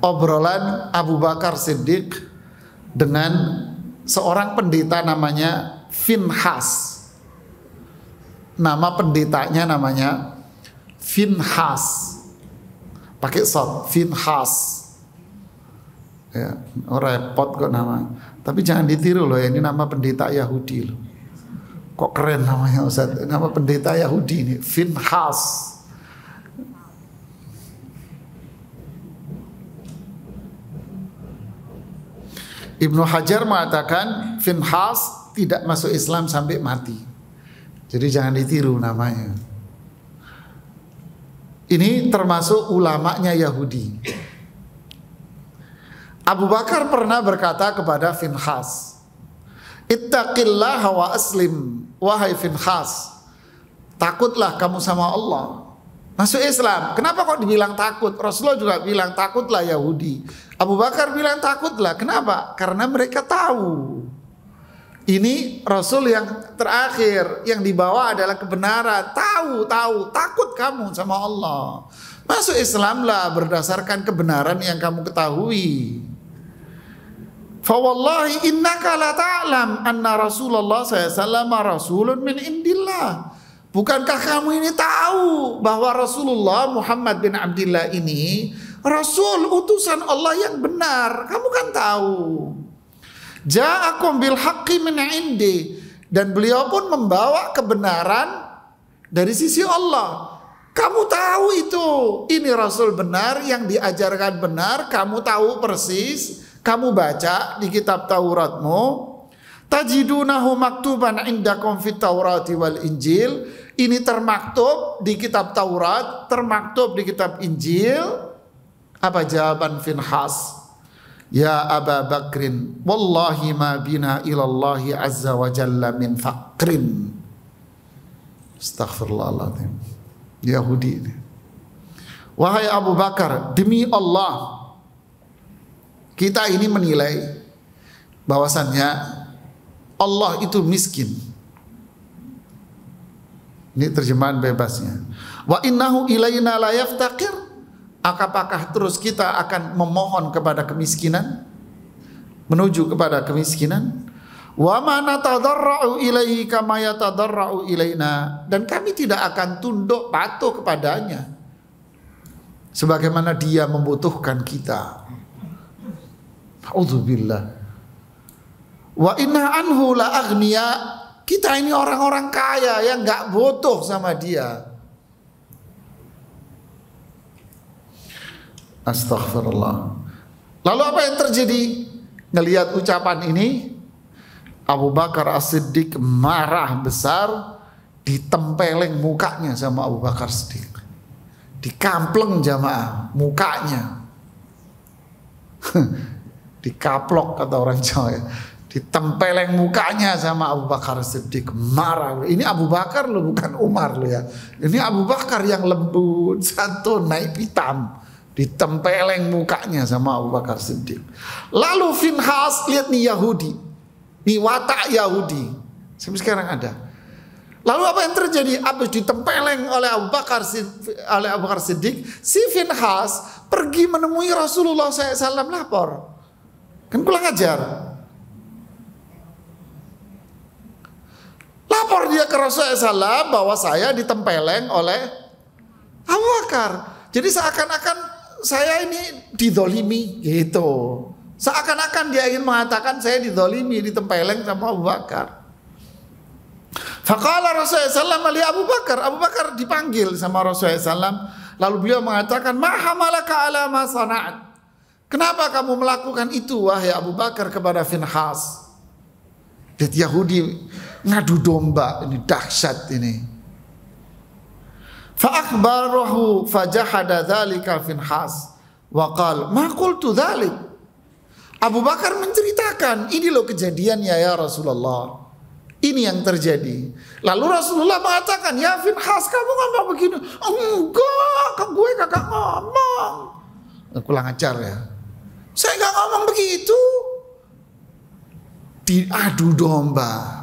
obrolan Abu Bakar Siddiq dengan seorang pendeta namanya Finhas. Nama pendetanya namanya Finhas. Pakai shad, Finhas. Ya, repot kok nama. Tapi jangan ditiru loh, ini nama pendeta Yahudi loh. Kok keren namanya Ustaz? Nama pendeta Yahudi ini, Finhas. Ibnu Hajar mengatakan Finhas tidak masuk Islam sampai mati. Jadi jangan ditiru namanya. Ini termasuk ulamanya Yahudi. Abu Bakar pernah berkata kepada Finhas, "Ittaqillaha wa aslim, wahai Finhas, takutlah kamu sama Allah, masuk Islam." Kenapa kok dibilang takut? Rasulullah juga bilang takutlah Yahudi. Abu Bakar bilang takutlah. Kenapa? Karena mereka tahu ini Rasul yang terakhir, yang dibawa adalah kebenaran. Tahu, takut kamu sama Allah. Masuk Islamlah berdasarkan kebenaran yang kamu ketahui. Fa wallahi innaka la ta'lam anna Rasulullah sallallahu rasulun min indillah. Bukankah kamu ini tahu bahwa Rasulullah Muhammad bin Abdullah ini Rasul utusan Allah yang benar? Kamu kan tahu. Ja'akum bil haqqi min indi, dan beliau pun membawa kebenaran dari sisi Allah. Kamu tahu itu. Ini Rasul benar, yang diajarkan benar, kamu tahu persis. Kamu baca di kitab Tauratmu, tajidunahu maktuban indakum fit Taurati wal Injil. Ini termaktub di kitab Taurat, termaktub di kitab Injil. Apa jawaban Finhas? Ya Aba Bakrin, wallahi ma bina ilallahi azza wa jalla min faqrin. Astaghfirullahaladzim. Yahudi ini. Wahai Abu Bakar, demi Allah, kita ini menilai bahwasannya Allah itu miskin. Ini terjemahan bebasnya. Wa innahu ilaina la yaftaqir. Apakah terus kita akan memohon kepada kemiskinan? Menuju kepada kemiskinan? Wa ma natadarra'u ilaihi kama yatadarra'u ilaina. Dan kami tidak akan tunduk patuh kepadanya sebagaimana dia membutuhkan kita. A'udzubillah. Wa inna anhu la aghniya. Kita ini orang-orang kaya yang gak butuh sama dia. Astaghfirullah. Lalu apa yang terjadi? Ngelihat ucapan ini, Abu Bakar As-Siddiq marah besar, ditempeleng mukanya sama Abu Bakar Siddiq. Dikampleng jamaah mukanya. Dikaplok kata orang Jawa ya. Ditempeleng mukanya sama Abu Bakar Siddiq, marah. Ini Abu Bakar loh, bukan Umar loh ya. Ini Abu Bakar yang lembut, santun, naik pitam. Ditempeleng mukanya sama Abu Bakar Siddiq. Lalu Finhas, lihat nih Yahudi, nih watak Yahudi sampai sekarang ada. Lalu apa yang terjadi? Habis ditempeleng oleh Abu Bakar Siddiq, si Finhas pergi menemui Rasulullah SAW, lapor. Kan kurang ajar. Lapor dia ke Rasulullah SAW bahwa saya ditempeleng oleh Abu Bakar. Jadi seakan-akan saya ini didolimi gitu. Seakan-akan dia ingin mengatakan saya didolimi, ditempeleng sama Abu Bakar. Faqala Rasulullah SAW li Abu Bakar. Abu Bakar dipanggil sama Rasulullah SAW. Lalu beliau mengatakan, ma hamalaka ala ma sana'at. Kenapa kamu melakukan itu wahai Abu Bakar kepada Finhas? Lihat Yahudi ngadu domba, ini dahsyat ini. Fa akhbarahu fajahada dzalika Finhas wa qala ma qultu dzalik. Abu Bakar menceritakan, ini loh kejadiannya ya Rasulullah. Ini yang terjadi. Lalu Rasulullah mengatakan, ya Finhas, kamu ngomong begini. Enggak, gue kagak ngomong. Kurang ajar ya. Saya nggak ngomong begitu. diadu domba.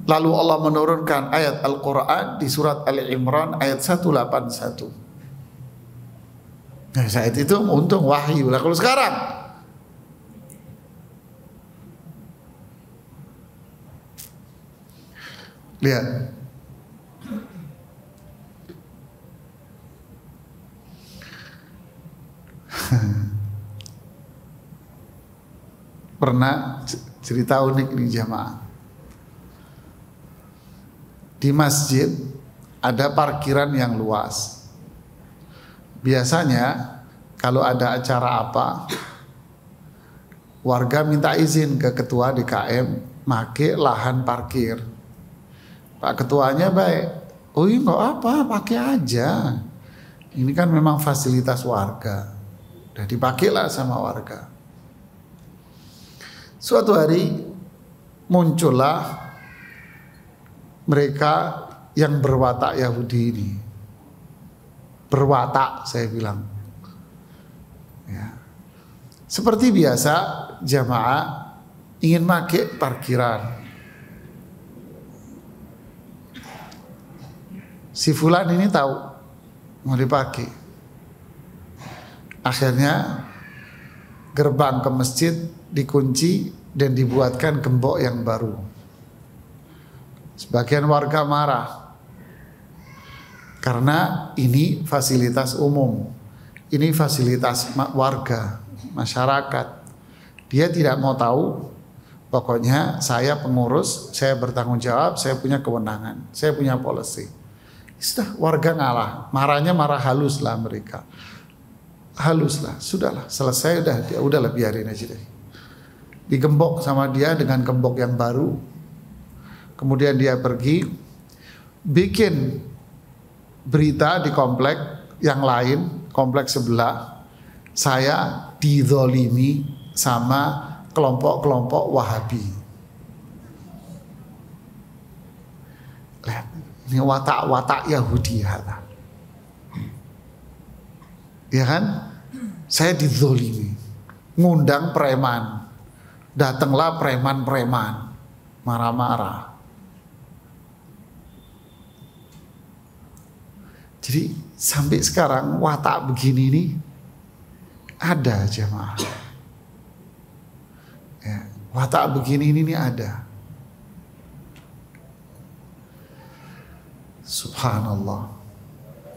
Lalu Allah menurunkan ayat Al-Quran di surat Ali Imran ayat 181. Nah, saat itu untung wahyu. Lah kalau sekarang lihat, pernah cerita unik nih jamaah. Di masjid ada parkiran yang luas. Biasanya kalau ada acara apa, warga minta izin ke ketua DKM make lahan parkir. Pak ketuanya baik, oh iya nggak apa, pakai aja. Ini kan memang fasilitas warga, udah dipakailah sama warga. Suatu hari muncullah mereka yang berwatak Yahudi ini. Berwatak saya bilang ya. Seperti biasa jamaah ingin pakai parkiran. Si fulan ini tahu mau dipakai. Akhirnya gerbang ke masjid dikunci dan dibuatkan gembok yang baru. Sebagian warga marah karena ini fasilitas umum, ini fasilitas warga, masyarakat. Dia tidak mau tahu, pokoknya saya pengurus, saya bertanggung jawab, saya punya kewenangan, saya punya policy. Sudah, warga ngalah, marahnya marah halus lah mereka. Halus lah, sudahlah, selesai udahlah biarin aja deh. Digembok sama dia dengan gembok yang baru. Kemudian dia pergi bikin berita di komplek yang lain, komplek sebelah, saya dizolimi sama kelompok-kelompok Wahabi. Lihat, ini watak-watak Yahudi ya kan? Saya dizolimi, ngundang preman, datanglah preman-preman, marah-marah. Jadi sampai sekarang watak begini nih ada jemaah. Ya, watak begini ini nih ada. Subhanallah.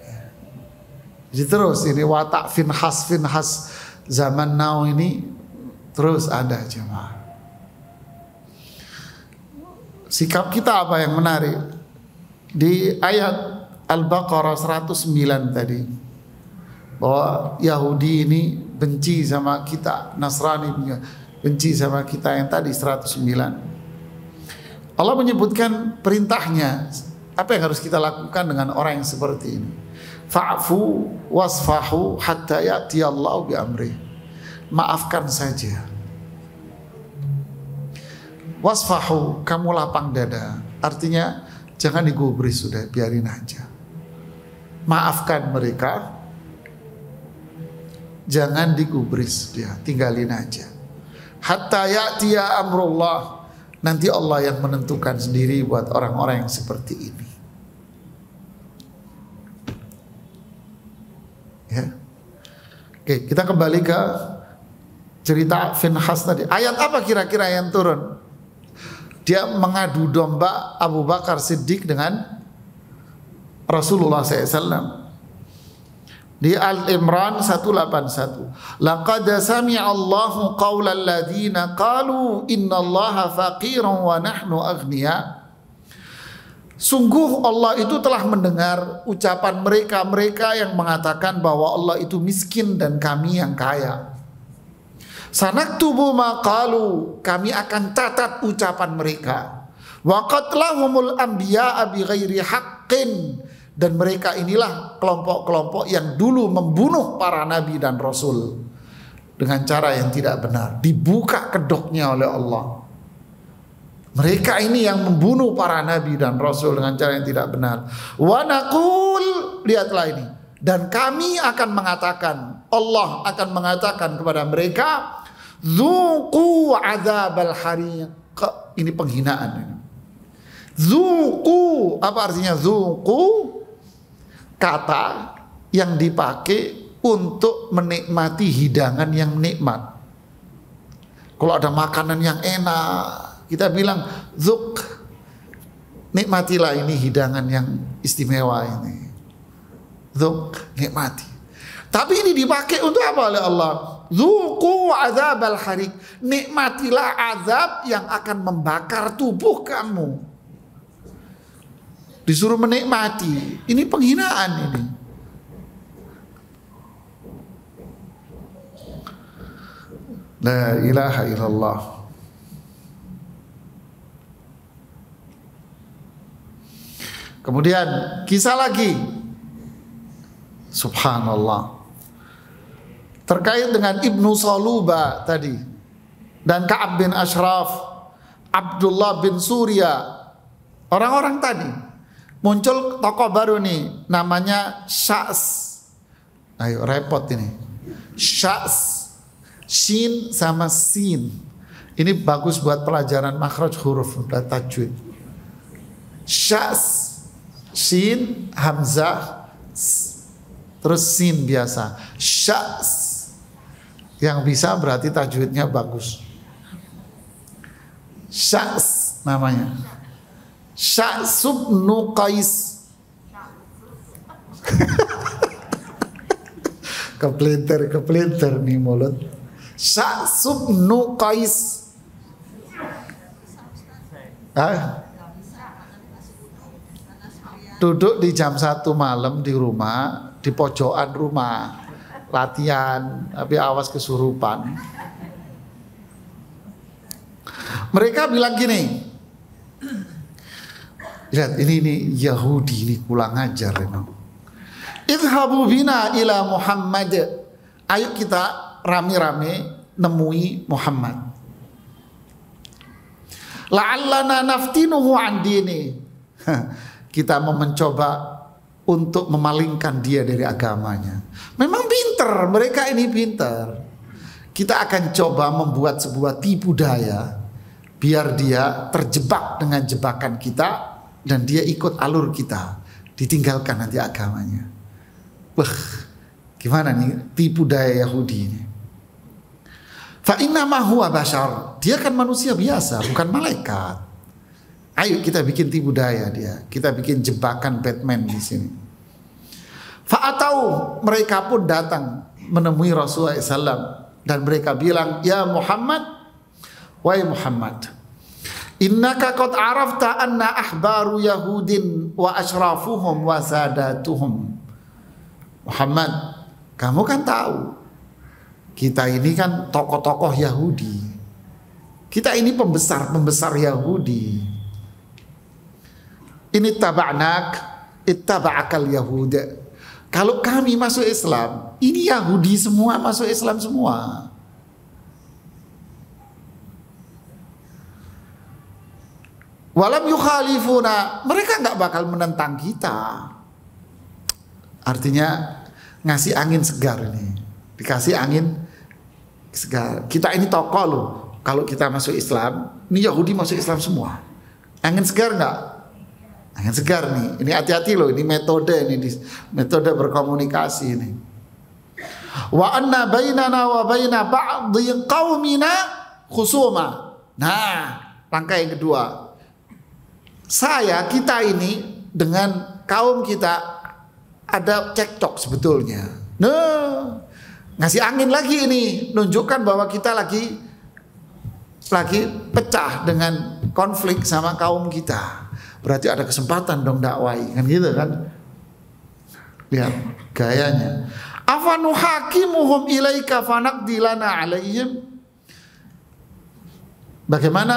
Ya. Jadi terus ini watak finhas zaman now ini terus ada jemaah. Sikap kita apa yang menarik? Di ayat Al-Baqarah 109 tadi, bahwa Yahudi ini benci sama kita, Nasrani benci sama kita, yang tadi 109. Allah menyebutkan perintahnya, apa yang harus kita lakukan dengan orang yang seperti ini. Fa'fu wasfahu hatta ya'tiyallahu bi'amri. Maafkan saja. Wasfahu, kamu lapang dada. Artinya jangan digubris, sudah biarin aja. Maafkan mereka, jangan digubris dia, tinggalin aja. Hatta ya'tiya amrullah, nanti Allah yang menentukan sendiri buat orang-orang yang seperti ini. Ya. Oke, kita kembali ke cerita Finhas tadi. Ayat apa kira-kira yang turun? Dia mengadu domba Abu Bakar Siddiq dengan Rasulullah SAW. Di Al-Imran 181. Laqad sami'a Allahu qawlal ladzina qalu innallaha faqirun wa nahnu aghnia. Sungguh Allah itu telah mendengar ucapan mereka yang mengatakan bahwa Allah itu miskin dan kami yang kaya. Sanaktubu ma qalu, kami akan catat ucapan mereka. Wa qatlahumul anbiya'a bighairi haqqin, dan mereka inilah kelompok-kelompok yang dulu membunuh para nabi dan rasul dengan cara yang tidak benar, dibuka kedoknya oleh Allah. Mereka ini yang membunuh para nabi dan rasul dengan cara yang tidak benar. Wa naqul, lihatlah ini, dan kami akan mengatakan, Allah akan mengatakan kepada mereka, Dzuqu adzabal hariq. Ini penghinaan ini. Dzuqu, apa artinya dzuqu? Kata yang dipakai untuk menikmati hidangan yang nikmat. Kalau ada makanan yang enak, kita bilang zuk, nikmatilah ini hidangan yang istimewa ini. Zuk, nikmati. Tapi ini dipakai untuk apa oleh Allah? Zuqu adzabal hariq. Nikmatilah azab yang akan membakar tubuh kamu. Disuruh menikmati. Ini penghinaan ini. La ilaha illallah. Kemudian kisah lagi. Subhanallah. Terkait dengan Ibnu Saluba tadi dan Ka'ab bin Ashraf, Abdullah bin Surya, orang-orang tadi muncul tokoh baru nih namanya Sya's. Ayo repot ini. Sya's, shin sama sin. Ini bagus buat pelajaran makhraj huruf dan tajwid. Sya's, shin, hamzah, terus sin biasa. Sya's. Yang bisa berarti tajwidnya bagus. Sya's namanya. Sya's ibnu Qais. Kepelintir nih mulut. Sya's ibnu Qais. Duduk di jam 1 malam di rumah, di pojokan rumah. Latihan, tapi awas kesurupan. Mereka bilang gini, lihat ini Yahudi ini kurang ajar ini. Idhabu bina ila Muhammad. Ayo kita rame-rame nemui Muhammad. La'allana naftinuhu an dini. Kita mau mencoba untuk memalingkan dia dari agamanya. Memang pinter, mereka ini pinter. Kita akan coba membuat sebuah tipu daya biar dia terjebak dengan jebakan kita dan dia ikut alur kita, ditinggalkan nanti agamanya. Wah, gimana nih tipu daya Yahudi ini? Fa innama huwa bashar. Dia kan manusia biasa, bukan malaikat. Ayo kita bikin tipu daya dia. Kita bikin jebakan Batman di sini. Fa'atau, mereka pun datang menemui Rasulullah SAW dan mereka bilang, ya Muhammad, wahai Muhammad, innaka qad arafta anna ahbaru Yahudin wa ashrafuhum wa sadatuhum. Muhammad, kamu kan tahu kita ini kan tokoh-tokoh Yahudi. Kita ini pembesar Yahudi. Ini taba'nak, ittaba'akal Yahud. Kalau kami masuk Islam, ini Yahudi semua masuk Islam semua. Walam yukhalifuna, mereka nggak bakal menentang kita. Artinya ngasih angin segar ini, dikasih angin segar. Kita ini tokoh loh. Kalau kita masuk Islam, ini Yahudi masuk Islam semua. Angin segar nggak? Angin segar nih, ini hati-hati loh, ini metode metode berkomunikasi ini. Wa anna bainana wa baina ba'dhi qaumina khusuma. Nah, langkah yang kedua. Kita ini dengan kaum kita ada cekcok sebetulnya. Nah, ngasih angin lagi ini, nunjukkan bahwa kita lagi pecah dengan konflik sama kaum kita. Berarti ada kesempatan dong dakwai, kan gitu kan? Lihat gayanya. Afanu hakimuhum ilaika fanaqdilana alaihim. Bagaimana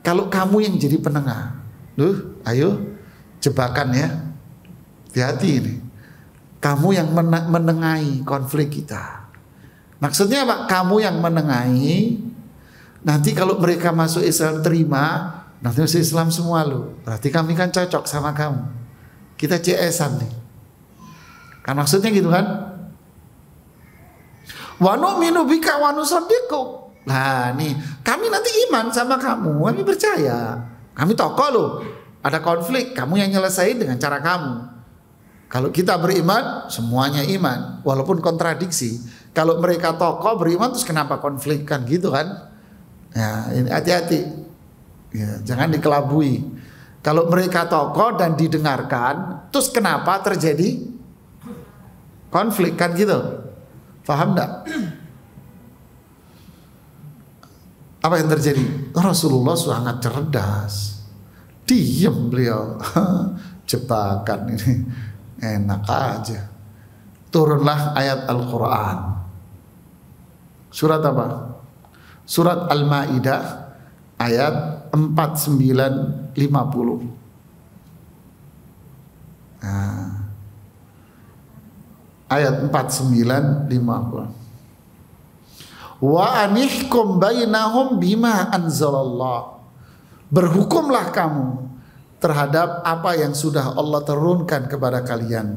kalau kamu yang jadi penengah? Ayo jebakan ya. Hati-hati ini. Kamu yang menengahi konflik kita. Maksudnya apa? Kamu yang menengahi. Nanti kalau mereka masuk Islam terima, nanti masuk Islam semua lo. Berarti kami kan cocok sama kamu. Kita CS-an nih. Kan maksudnya gitu kan? Wa nu'minu bika wa nusaddiqu. Nah nih, kami nanti iman sama kamu, kami percaya. Kami tokoh loh, ada konflik, kamu yang nyelesain dengan cara kamu. Kalau kita beriman, semuanya iman, walaupun kontradiksi. Kalau mereka tokoh beriman, terus kenapa konflik kan gitu kan? Ya, ini hati-hati. Ya, jangan dikelabui. Kalau mereka tokoh dan didengarkan, terus kenapa terjadi konflik kan gitu? Paham enggak? Apa yang terjadi? Rasulullah sangat cerdas. Diam beliau. Jebakan ini. Enak aja. Turunlah ayat Al-Quran. Surat apa? Surat Al-Ma'idah ayat 49-50. Nah, ayat 49-50. Wa anihkum bainahum bima anzalallah. Berhukumlah kamu terhadap apa yang sudah Allah turunkan kepada kalian.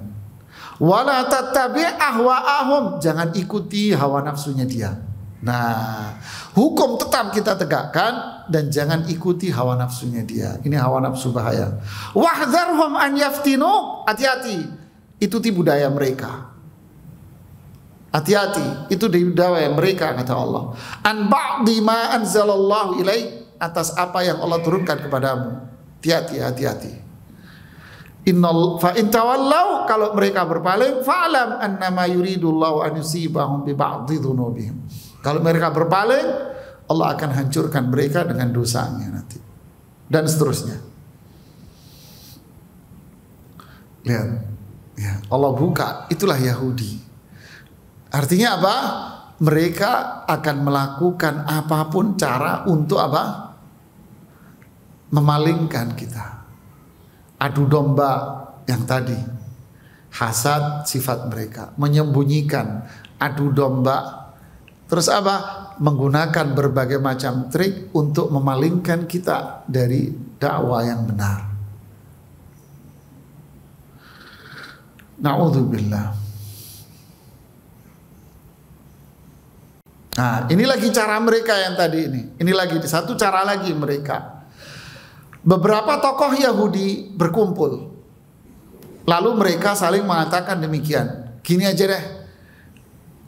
Wala tattabi' ahwa'ahum, jangan ikuti hawa nafsunya dia. Nah, hukum tetap kita tegakkan dan jangan ikuti hawa nafsunya dia. Ini hawa nafsu bahaya. Wahdharhum an yaftinu, hati-hati. Itu tipu daya mereka. Hati-hati, itu budaya mereka kata Allah. An ba'di ma anzalallahu ilaik, atas apa yang Allah turunkan kepadamu. Hati-hati. Innal fa in tawallau, kalau mereka berpaling, fa'lam annama yuridullahu an yusibahum bi ba'dhi dzunubihim. Kalau mereka berpaling, Allah akan hancurkan mereka dengan dosanya nanti. Dan seterusnya. Lihat. Ya, Allah buka, itulah Yahudi. Artinya apa? Mereka akan melakukan apapun cara untuk apa? Memalingkan kita. Adu domba yang tadi. Hasad sifat mereka. Menyembunyikan. Adu domba. Terus apa? Menggunakan berbagai macam trik untuk memalingkan kita dari dakwah yang benar. Na'udzubillah. Nah, ini lagi cara mereka yang tadi ini. Ini lagi satu cara lagi mereka. Beberapa tokoh Yahudi berkumpul. Lalu mereka saling mengatakan demikian. Gini aja deh.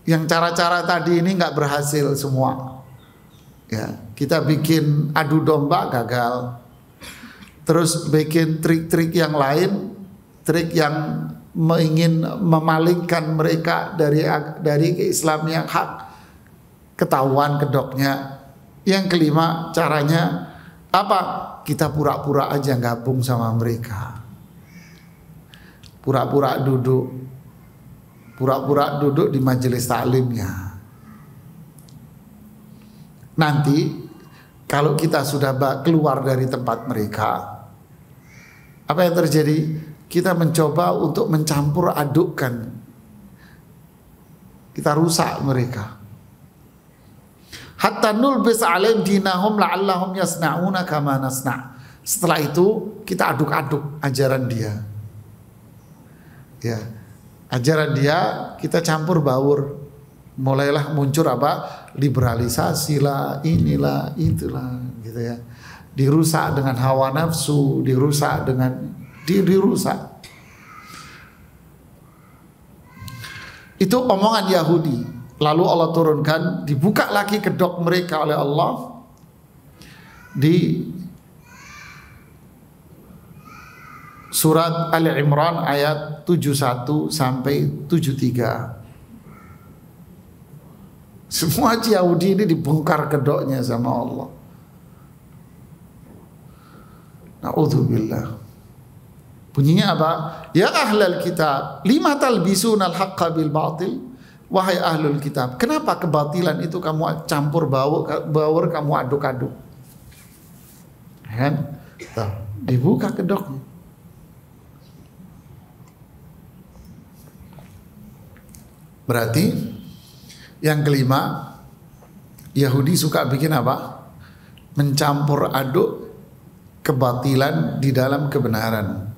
Yang cara-cara tadi ini nggak berhasil semua. Ya, kita bikin adu domba gagal. Terus bikin trik-trik yang lain, trik yang ingin memalingkan mereka dari Islam yang hak. Ketahuan kedoknya. Yang kelima caranya apa? Kita pura-pura aja gabung sama mereka. Pura-pura duduk di majelis taklimnya. Nanti kalau kita sudah keluar dari tempat mereka, apa yang terjadi? Kita mencoba untuk mencampur adukkan. Kita rusak mereka. Hatta nulbis alaihim dinahum la'allahum yasna'una kama nasna'. Setelah itu kita aduk-aduk ajaran dia. Ya. Ajaran dia kita campur baur. Mulailah muncul apa? Liberalisasi lah, inilah, itulah gitu ya. Dirusak dengan hawa nafsu, dirusak. Itu omongan Yahudi. Lalu Allah turunkan, dibuka lagi kedok mereka oleh Allah di surat Ali Imran ayat 71 sampai 73. Semua Yahudi ini dibongkar kedoknya sama Allah. Na'udzubillah. Bunyinya apa? Ya ahlal kitab, lima talbisunal haqqa bil batil. Wahai ahlul kitab, kenapa kebatilan itu kamu campur baur, kamu aduk-aduk? Kan? Dibuka kedoknya. Berarti yang kelima, Yahudi suka bikin apa? Mencampur aduk kebatilan di dalam kebenaran.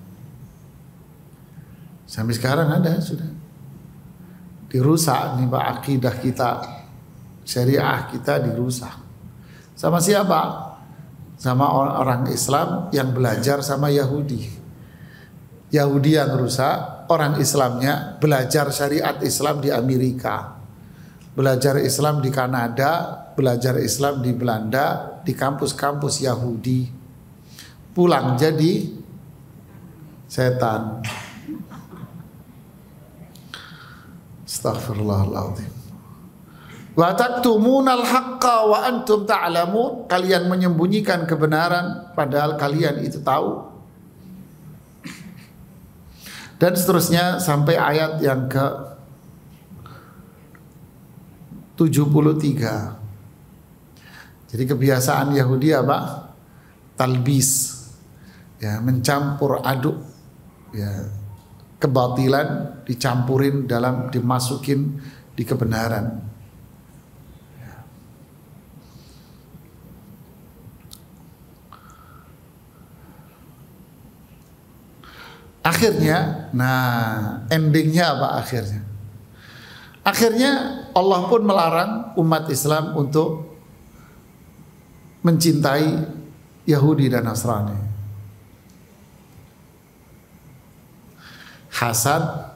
Sampai sekarang ada sudah. Dirusak nih Pak akidah kita syariah kita dirusak. Sama siapa? Sama orang Islam yang belajar sama Yahudi. Yahudi yang rusak, orang Islamnya belajar syariat Islam di Amerika, belajar Islam di Kanada, belajar Islam di Belanda, di kampus-kampus Yahudi. Pulang jadi setan. Astaghfirullahaladzim. Wa taktumunal haqqa wa antum ta'lamun. Kalian menyembunyikan kebenaran padahal kalian itu tahu. Dan seterusnya sampai ayat yang ke 73. Jadi kebiasaan Yahudi apa? Talbis. Ya, mencampur aduk ya, kebatilan dicampurin dimasukin di kebenaran. Akhirnya, endingnya apa akhirnya? Akhirnya Allah pun melarang umat Islam untuk mencintai Yahudi dan Nasrani. Hasad,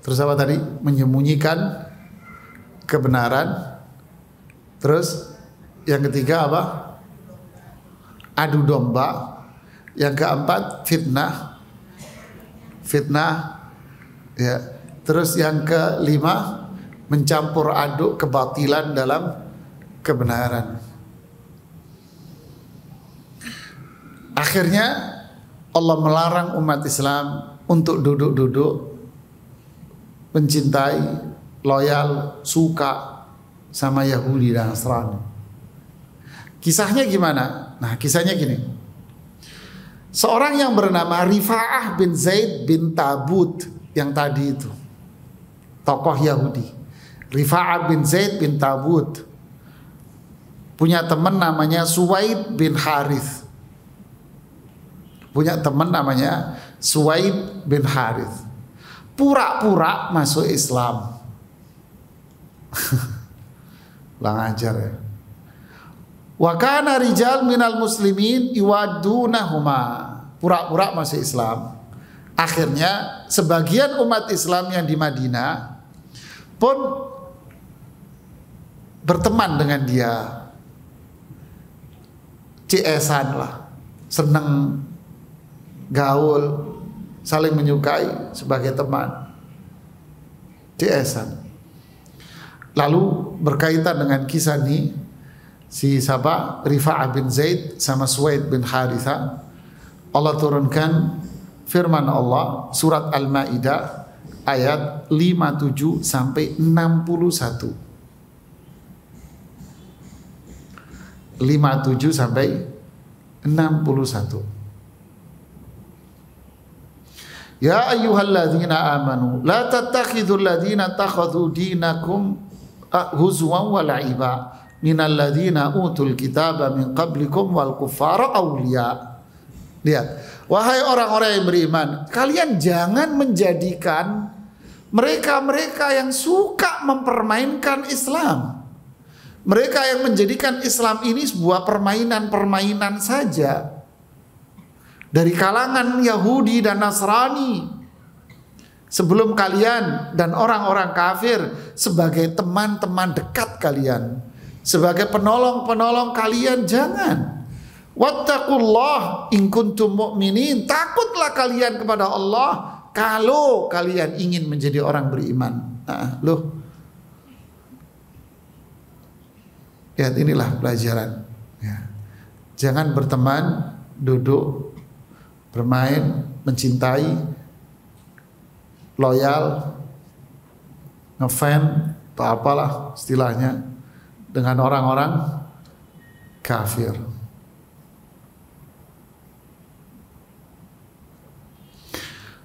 terus apa tadi? Menyembunyikan kebenaran. Terus yang ketiga apa? Adu domba. Yang keempat fitnah ya. Terus yang kelima mencampur aduk kebatilan dalam kebenaran. Akhirnya Allah melarang umat Islam untuk duduk-duduk mencintai, loyal, suka sama Yahudi dan Nasrani. Kisahnya gimana? Nah, kisahnya gini. Seorang yang bernama Rifa'ah bin Zaid bin Tabut yang tadi itu, tokoh Yahudi. Rifa'ah bin Zaid bin Tabut punya teman namanya Suwaid bin Harith. Punya teman namanya Suwaid bin Harith. Pura-pura masuk Islam. Lang ajar ya. Wa kana rijal minal muslimin iwadunahuma. Pura-pura masuk Islam. Akhirnya sebagian umat Islam yang di Madinah pun berteman dengan dia. CS-an lah, seneng gaul, saling menyukai sebagai teman. CS-an. Lalu berkaitan dengan kisah ini, si siapa? Rifa'ah bin Zaid sama Suwaid bin Haritha, Allah turunkan firman Allah surat Al-Maidah ayat 57 sampai 61. 57 sampai 61. Ya ayyuhalladzina amanu la tattakhidul ladzina takhadhu dinakum huzwan wa la'iba minal ladzina utul kitaba min qablikum wal kuffara awliya. Lihat, wahai orang-orang yang beriman, kalian jangan menjadikan mereka-mereka yang suka mempermainkan Islam, mereka yang menjadikan Islam ini sebuah permainan-permainan saja, dari kalangan Yahudi dan Nasrani sebelum kalian dan orang-orang kafir sebagai teman-teman dekat kalian, sebagai penolong-penolong kalian. Jangan. Wattaqullah in kuntum mu'minin. Takutlah kalian kepada Allah kalau kalian ingin menjadi orang beriman. Loh. Lihat, inilah pelajaran ya. Jangan berteman, duduk, bermain, mencintai, loyal, ngefan atau apalah istilahnya dengan orang-orang kafir.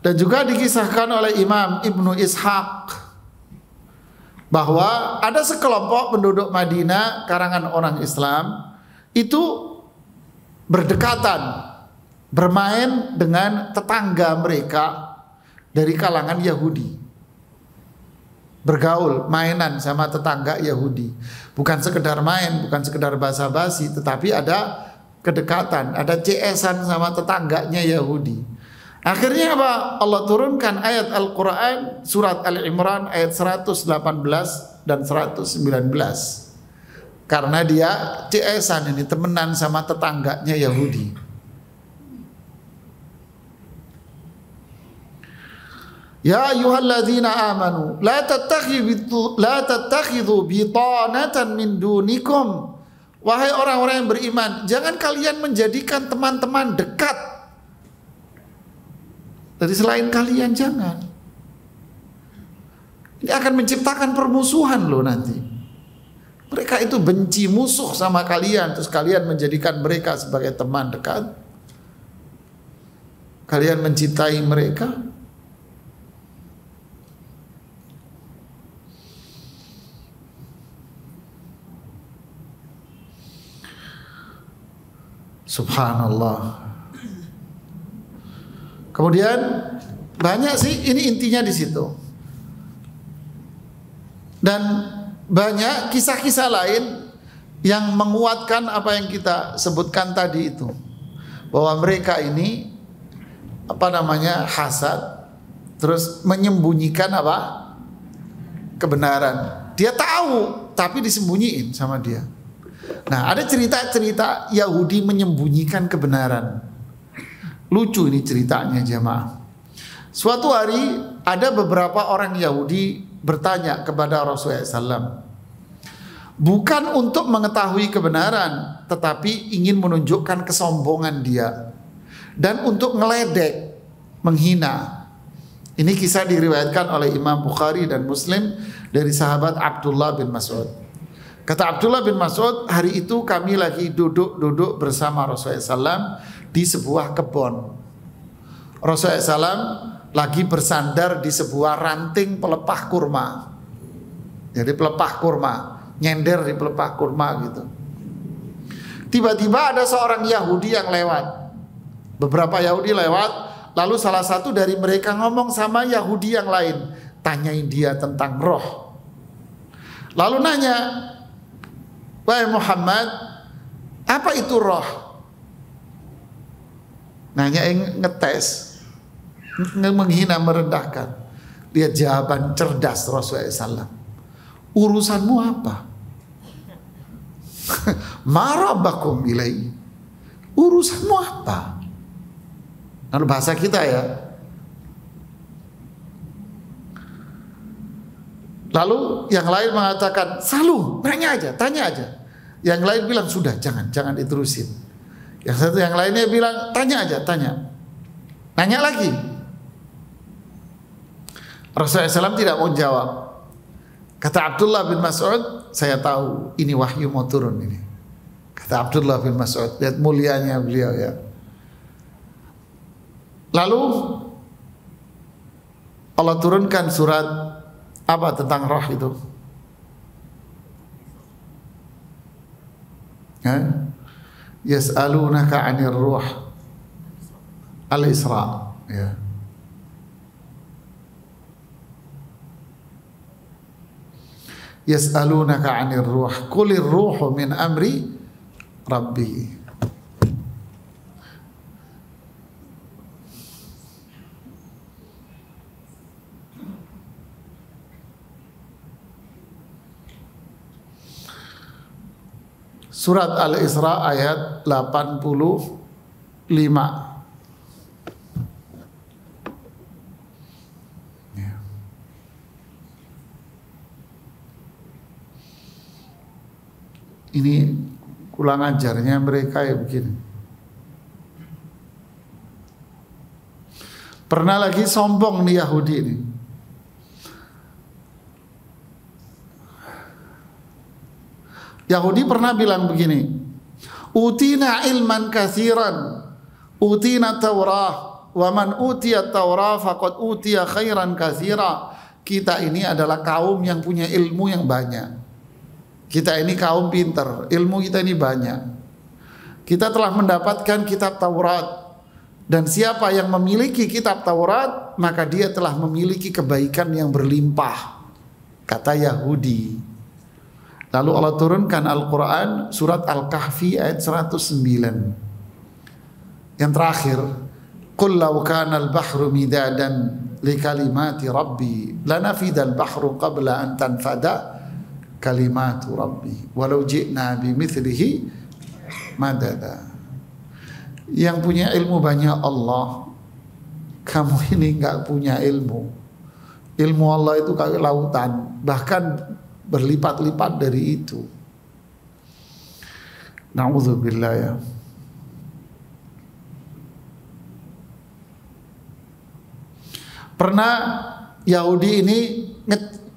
Dan juga dikisahkan oleh Imam Ibnu Ishaq bahwa ada sekelompok penduduk Madinah, karangan orang Islam, itu berdekatan bermain dengan tetangga mereka dari kalangan Yahudi. bergaul, mainan sama tetangga Yahudi. Bukan sekedar main, bukan sekedar basa-basi, tetapi ada kedekatan, ada CS-an sama tetangganya Yahudi. Akhirnya apa? Allah turunkan ayat Al-Quran surat Al-Imran ayat 118 dan 119. Karena dia CS-an ini, temenan sama tetangganya Yahudi. Ya ayyuhalladzina amanu la tattakhidhu bitanatan min dunikum. Wahai orang-orang yang beriman, jangan kalian menjadikan teman-teman dekat dari selain kalian, jangan. Ini akan menciptakan permusuhan loh nanti. Mereka itu benci, musuh sama kalian, terus kalian menjadikan mereka sebagai teman dekat. Kalian mencintai mereka. Subhanallah. Kemudian banyak sih, ini intinya di situ. Dan banyak kisah-kisah lain yang menguatkan apa yang kita sebutkan tadi itu, bahwa mereka ini hasad, terus menyembunyikan kebenaran. Dia tahu tapi disembunyiin sama dia. Nah, ada cerita-cerita Yahudi menyembunyikan kebenaran. Lucu ini ceritanya jemaah. Suatu hari ada beberapa orang Yahudi bertanya kepada Rasulullah SAW, bukan untuk mengetahui kebenaran, tetapi ingin menunjukkan kesombongan dia dan untuk ngeledek, menghina. Ini kisah diriwayatkan oleh Imam Bukhari dan Muslim dari sahabat Abdullah bin Mas'ud. Kata Abdullah bin Mas'ud, hari itu kami lagi duduk bersama Rasulullah SAW di sebuah kebun. Rasulullah SAW lagi bersandar di sebuah ranting pelepah kurma. Jadi pelepah kurma, nyender di pelepah kurma gitu. Tiba-tiba ada seorang Yahudi yang lewat. Beberapa Yahudi lewat, lalu salah satu dari mereka ngomong sama Yahudi yang lain, tanyain dia tentang roh. Lalu nanya, wahai Muhammad, apa itu roh? Nanya ngetes, menghina, merendahkan. Lihat jawaban cerdas Rasulullah SAW. Urusanmu apa? Marabakum ilai. Urusanmu apa? Lalu bahasa kita ya. Lalu yang lain mengatakan, selalu nanya aja, tanya aja. Yang lain bilang, sudah jangan diterusin. Yang satu yang lainnya bilang, tanya aja, tanya. Nanya lagi. Rasulullah SAW tidak mau jawab. Kata Abdullah bin Mas'ud, saya tahu ini wahyu mau turun ini. Kata Abdullah bin Mas'ud, lihat mulianya beliau ya. Lalu Allah turunkan surat apa tentang roh itu? Yas'alunaka 'anir ruh. Al-Isra ya. Yas'alunaka 'anir ruh, qulir ruhu min amri rabbi. Surat Al-Isra ayat 85. Ya. Ini kurang ajarnya mereka ya begini. Pernah lagi sombong nih Yahudi ini. Yahudi pernah bilang begini, utina ilman katsiran, utina Taurah, wa man utiya Taurah faqad utiya khairan katsira. Kita ini adalah kaum yang punya ilmu yang banyak. Kita ini kaum pintar, ilmu kita ini banyak. Kita telah mendapatkan kitab Taurat, dan siapa yang memiliki kitab Taurat, maka dia telah memiliki kebaikan yang berlimpah. kata Yahudi. Lalu Allah turunkan Al-Quran surat Al-Kahfi ayat 109. Yang terakhir, Qul law kana al-bahru midadan li kalimati rabbi lanafidal bahru qabla an tanfada kalimatu rabbi walau ji'na bimithlihi madada. Yang punya ilmu banyak Allah, kamu ini enggak punya ilmu. Ilmu Allah itu kayak lautan, bahkan berlipat-lipat dari itu. Na'udzubillah ya. Pernah Yahudi ini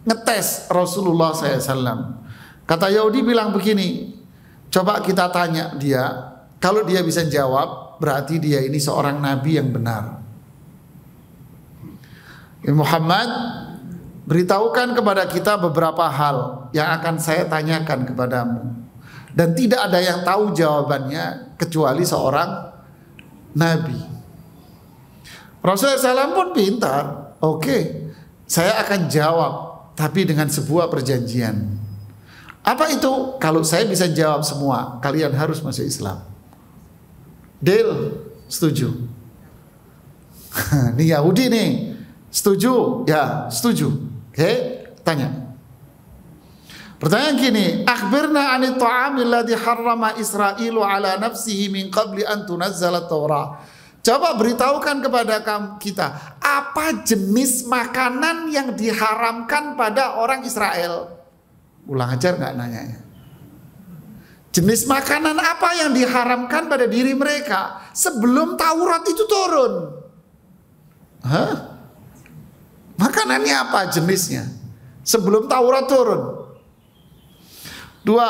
ngetes Rasulullah SAW. Kata Yahudi bilang begini, coba kita tanya dia, kalau dia bisa jawab berarti dia ini seorang nabi yang benar. Muhammad, beritahukan kepada kita beberapa hal yang akan saya tanyakan kepadamu, dan tidak ada yang tahu jawabannya kecuali seorang nabi. Rasulullah SAW pun pintar. Oke, saya akan jawab, tapi dengan sebuah perjanjian. Apa itu? Kalau saya bisa jawab semua, kalian harus masuk Islam. Deal? Setuju? Ini Yahudi nih. Setuju? Ya, setuju. Oke, tanya. Pertanyaan gini, akhbirna anit ta'amil ladzi harrama Israilu ala nafsihi min qabli an tunazzala Taurah. Coba beritahukan kepada kita, apa jenis makanan yang diharamkan pada orang Israel? Ulang ajar nggak nanyanya? Jenis makanan apa yang diharamkan pada diri mereka sebelum Taurat itu turun? Hah? Makanannya apa jenisnya sebelum Taurat turun? Dua,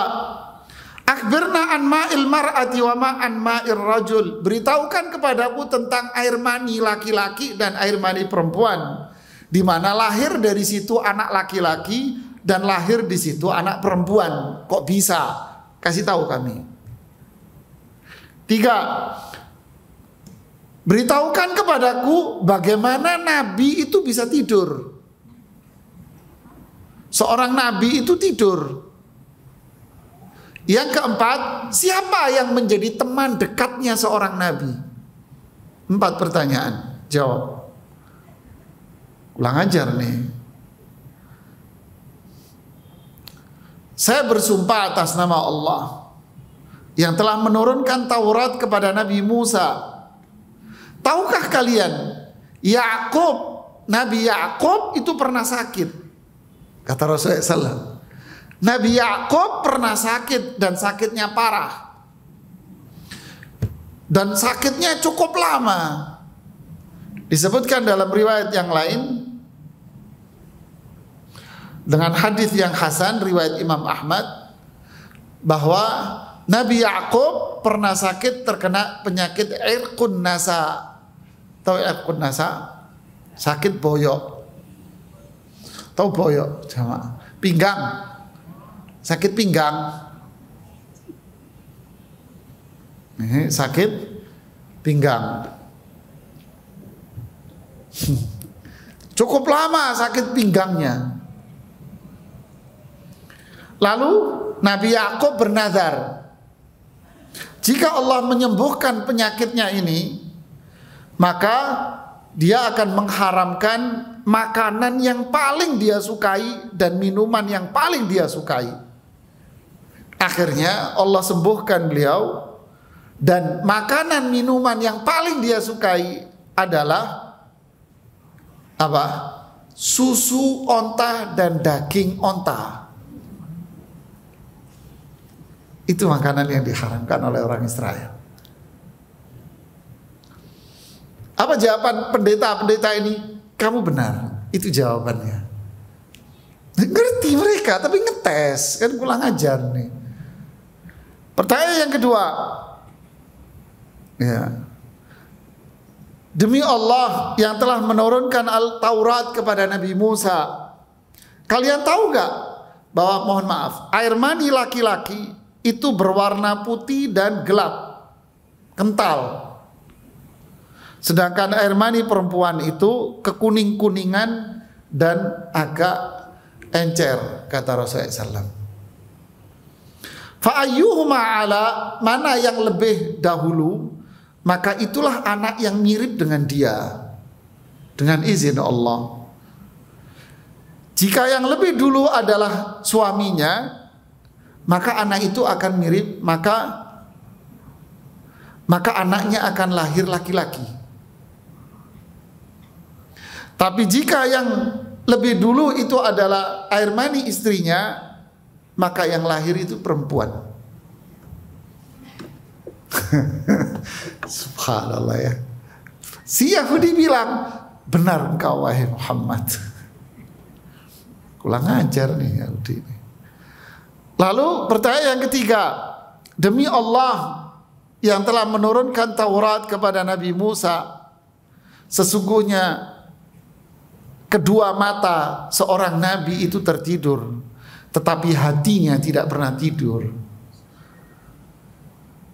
akhbirna an ma'il mar'ati wa ma'an ma'ir rajul. Beritahukan kepadaku tentang air mani laki-laki dan air mani perempuan, di mana lahir dari situ anak laki-laki dan lahir di situ anak perempuan. Kok bisa? Kasih tahu kami. Tiga, beritahukan kepadaku bagaimana nabi itu bisa tidur. Seorang nabi itu tidur. Yang keempat, siapa yang menjadi teman dekatnya seorang nabi? 4 pertanyaan, jawab. Ulang ajar nih. Saya bersumpah atas nama Allah yang telah menurunkan Taurat kepada Nabi Musa. Tahukah kalian, Nabi Yakub itu pernah sakit? Kata Rasulullah SAW. Nabi Yakub pernah sakit dan sakitnya parah. Dan sakitnya cukup lama. Disebutkan dalam riwayat yang lain dengan hadis yang hasan riwayat Imam Ahmad bahwa Nabi Yakub pernah sakit terkena penyakit irqun nasa. Tahu irqun nasa? Sakit boyok. Tahu boyok jamaah? Pinggang. Sakit pinggang. Ini sakit pinggang. Cukup lama sakit pinggangnya. Lalu Nabi Yakub bernazar, jika Allah menyembuhkan penyakitnya ini, maka dia akan mengharamkan makanan yang paling dia sukai dan minuman yang paling dia sukai. Akhirnya Allah sembuhkan beliau, dan makanan minuman yang paling dia sukai adalah apa? Susu onta dan daging onta. Itu makanan yang diharamkan oleh orang Israel. Apa jawaban pendeta-pendeta ini? Kamu benar, itu jawabannya. Ngerti mereka, tapi ngetes, kan kurang ajar nih. Pertanyaan yang kedua, ya, demi Allah yang telah menurunkan Al-Taurat kepada Nabi Musa, kalian tahu gak bahwa, mohon maaf, air mani laki-laki itu berwarna putih dan gelap, kental. Sedangkan air mani perempuan itu kekuning-kuningan dan agak encer, kata Rasulullah SAW. Fa'ayyuhuma ala, mana yang lebih dahulu, maka itulah anak yang mirip dengan dia, dengan izin Allah. Jika yang lebih dulu adalah suaminya, maka anak itu akan mirip, maka anaknya akan lahir laki-laki. Tapi jika yang lebih dulu itu adalah air mani istrinya, maka yang lahir itu perempuan. Subhanallah ya. Si Yahudi bilang, benar engkau wahai Muhammad. Kurang ajar nih Yahudi ini. Lalu pertanyaan yang ketiga, demi Allah yang telah menurunkan Taurat kepada Nabi Musa, sesungguhnya kedua mata seorang nabi itu tertidur, tetapi hatinya tidak pernah tidur.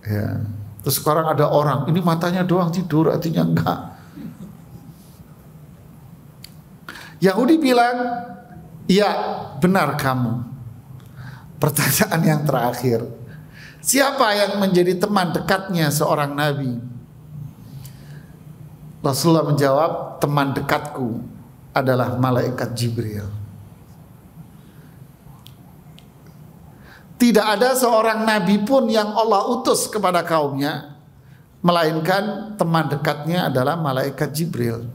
Ya. Terus sekarang ada orang, ini matanya doang tidur, hatinya enggak. Yahudi bilang, ya benar kamu. Pertanyaan yang terakhir, siapa yang menjadi teman dekatnya seorang nabi? Rasulullah menjawab, teman dekatku adalah malaikat Jibril. Tidak ada seorang nabi pun yang Allah utus kepada kaumnya, melainkan teman dekatnya adalah malaikat Jibril.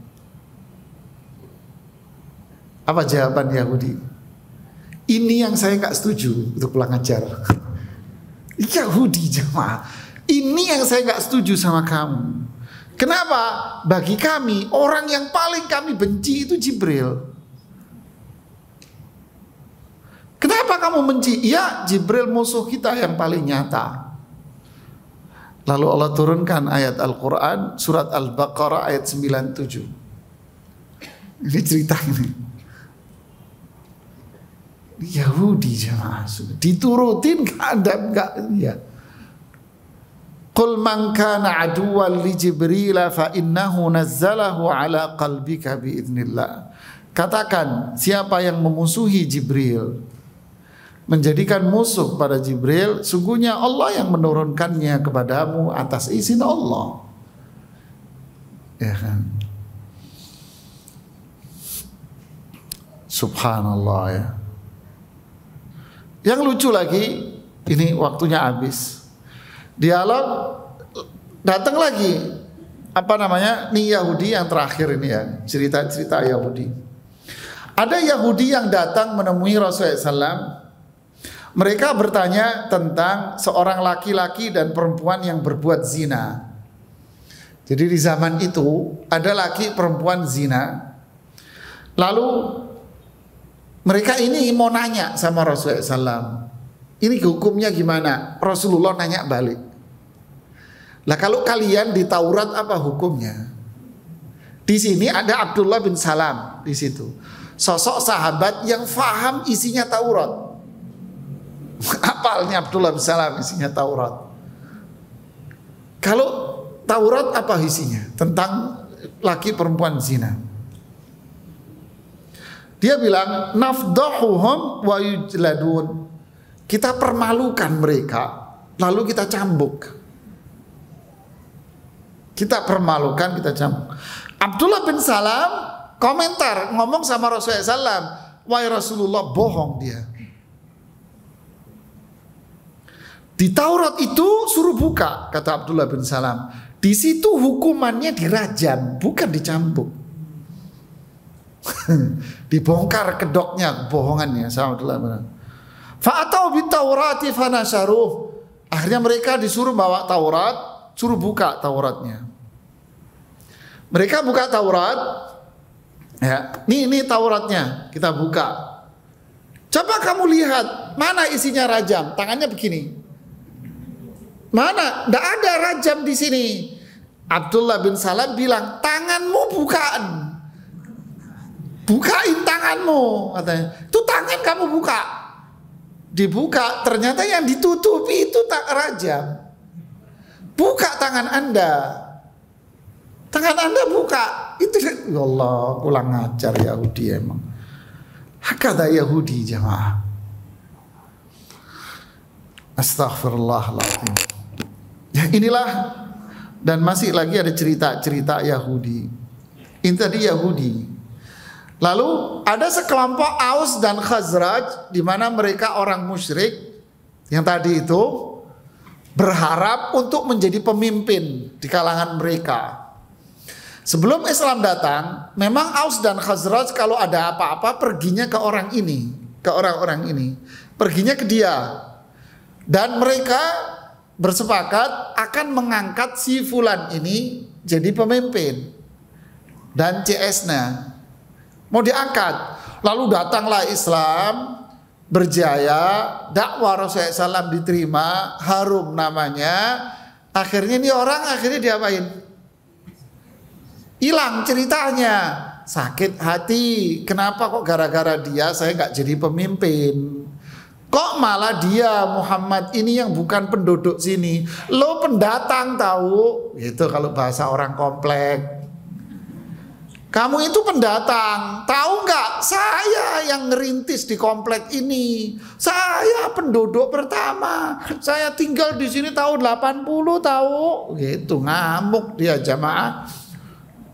Apa jawaban Yahudi? Ini yang saya nggak setuju, untuk pulang ajar. Yahudi jemaah, ini yang saya nggak setuju sama kamu. Kenapa? Bagi kami, orang yang paling kami benci itu Jibril. Kenapa kamu benci? Ya, Jibril musuh kita yang paling nyata. Lalu Allah turunkan ayat Al-Quran, surat Al-Baqarah ayat 97. Ini cerita ini. Yahudi jemaah, diturutin enggak ya. Qul man kana aduwwan li Jibril fa innahu nazzalahu ala qalbika bi idznillah. Katakan, siapa yang memusuhi Jibril, menjadikan musuh pada Jibril, sungguhnya Allah yang menurunkannya kepadamu atas izin Allah. Ya kan? Subhanallah ya. Yang lucu lagi, ini waktunya habis. Dialog datang lagi, apa namanya, nih Yahudi yang terakhir ini ya, cerita-cerita Yahudi. Ada Yahudi yang datang menemui Rasulullah SAW. Mereka bertanya tentang seorang laki-laki dan perempuan yang berbuat zina. Jadi di zaman itu ada laki perempuan zina. Lalu mereka ini mau nanya sama Rasulullah SAW, ini hukumnya gimana? Rasulullah nanya balik, lah kalau kalian di Taurat apa hukumnya? Di sini ada Abdullah bin Salam di situ, sosok sahabat yang faham isinya Taurat. Apalnya Abdullah bin Salam isinya Taurat. Kalau Taurat apa isinya? Tentang laki perempuan zina. Dia bilang, nafdahuhum wa yujladun. Kita permalukan mereka, lalu kita cambuk. Kita permalukan, kita cambuk. Abdullah bin Salam komentar, ngomong sama Rasulullah SAW, wahai Rasulullah, bohong dia. Di Taurat itu suruh buka, kata Abdullah bin Salam. Di situ hukumannya dirajam, bukan dicambuk. Dibongkar kedoknya, bohongannya sama Abdullah bin Salam. Fa'atau bit Taurati fanasaruh. Akhirnya mereka disuruh bawa Taurat, suruh buka Tauratnya. Mereka buka Taurat. Ya, ini Tauratnya, kita buka. Coba kamu lihat, mana isinya rajam? Tangannya begini. Mana? Tidak ada rajam di sini. Abdullah bin Salam bilang, tanganmu bukaan. Bukain tanganmu, katanya. Itu tangan kamu buka. Dibuka, ternyata yang ditutupi itu tak rajam. Buka tangan Anda. Tangan Anda buka. Itu ya Allah, kurang ajar Yahudi emang. Hakadha Yahudi jamaah. Astaghfirullahaladzim. Ya inilah, dan masih lagi ada cerita-cerita Yahudi. Ini tadi Yahudi. Lalu ada sekelompok Aus dan Khazraj, di mana mereka orang musyrik yang tadi itu berharap untuk menjadi pemimpin di kalangan mereka. Sebelum Islam datang, memang Aus dan Khazraj kalau ada apa-apa perginya ke orang ini, ke orang-orang ini, perginya ke dia. Dan mereka bersepakat akan mengangkat si fulan ini jadi pemimpin. Dan CS-nya mau diangkat. Lalu datanglah Islam, berjaya, dakwah Rasulullah SAW diterima, harum namanya. Akhirnya ini orang diapain? Hilang ceritanya, sakit hati. Kenapa kok gara-gara dia saya nggak jadi pemimpin? Kok malah dia Muhammad ini yang bukan penduduk sini, lo pendatang tahu? Itu kalau bahasa orang komplek. Kamu itu pendatang, tahu nggak? Saya yang ngerintis di komplek ini. Saya penduduk pertama. Saya tinggal di sini tahun 80 tahu. Gitu ngamuk dia jamaah.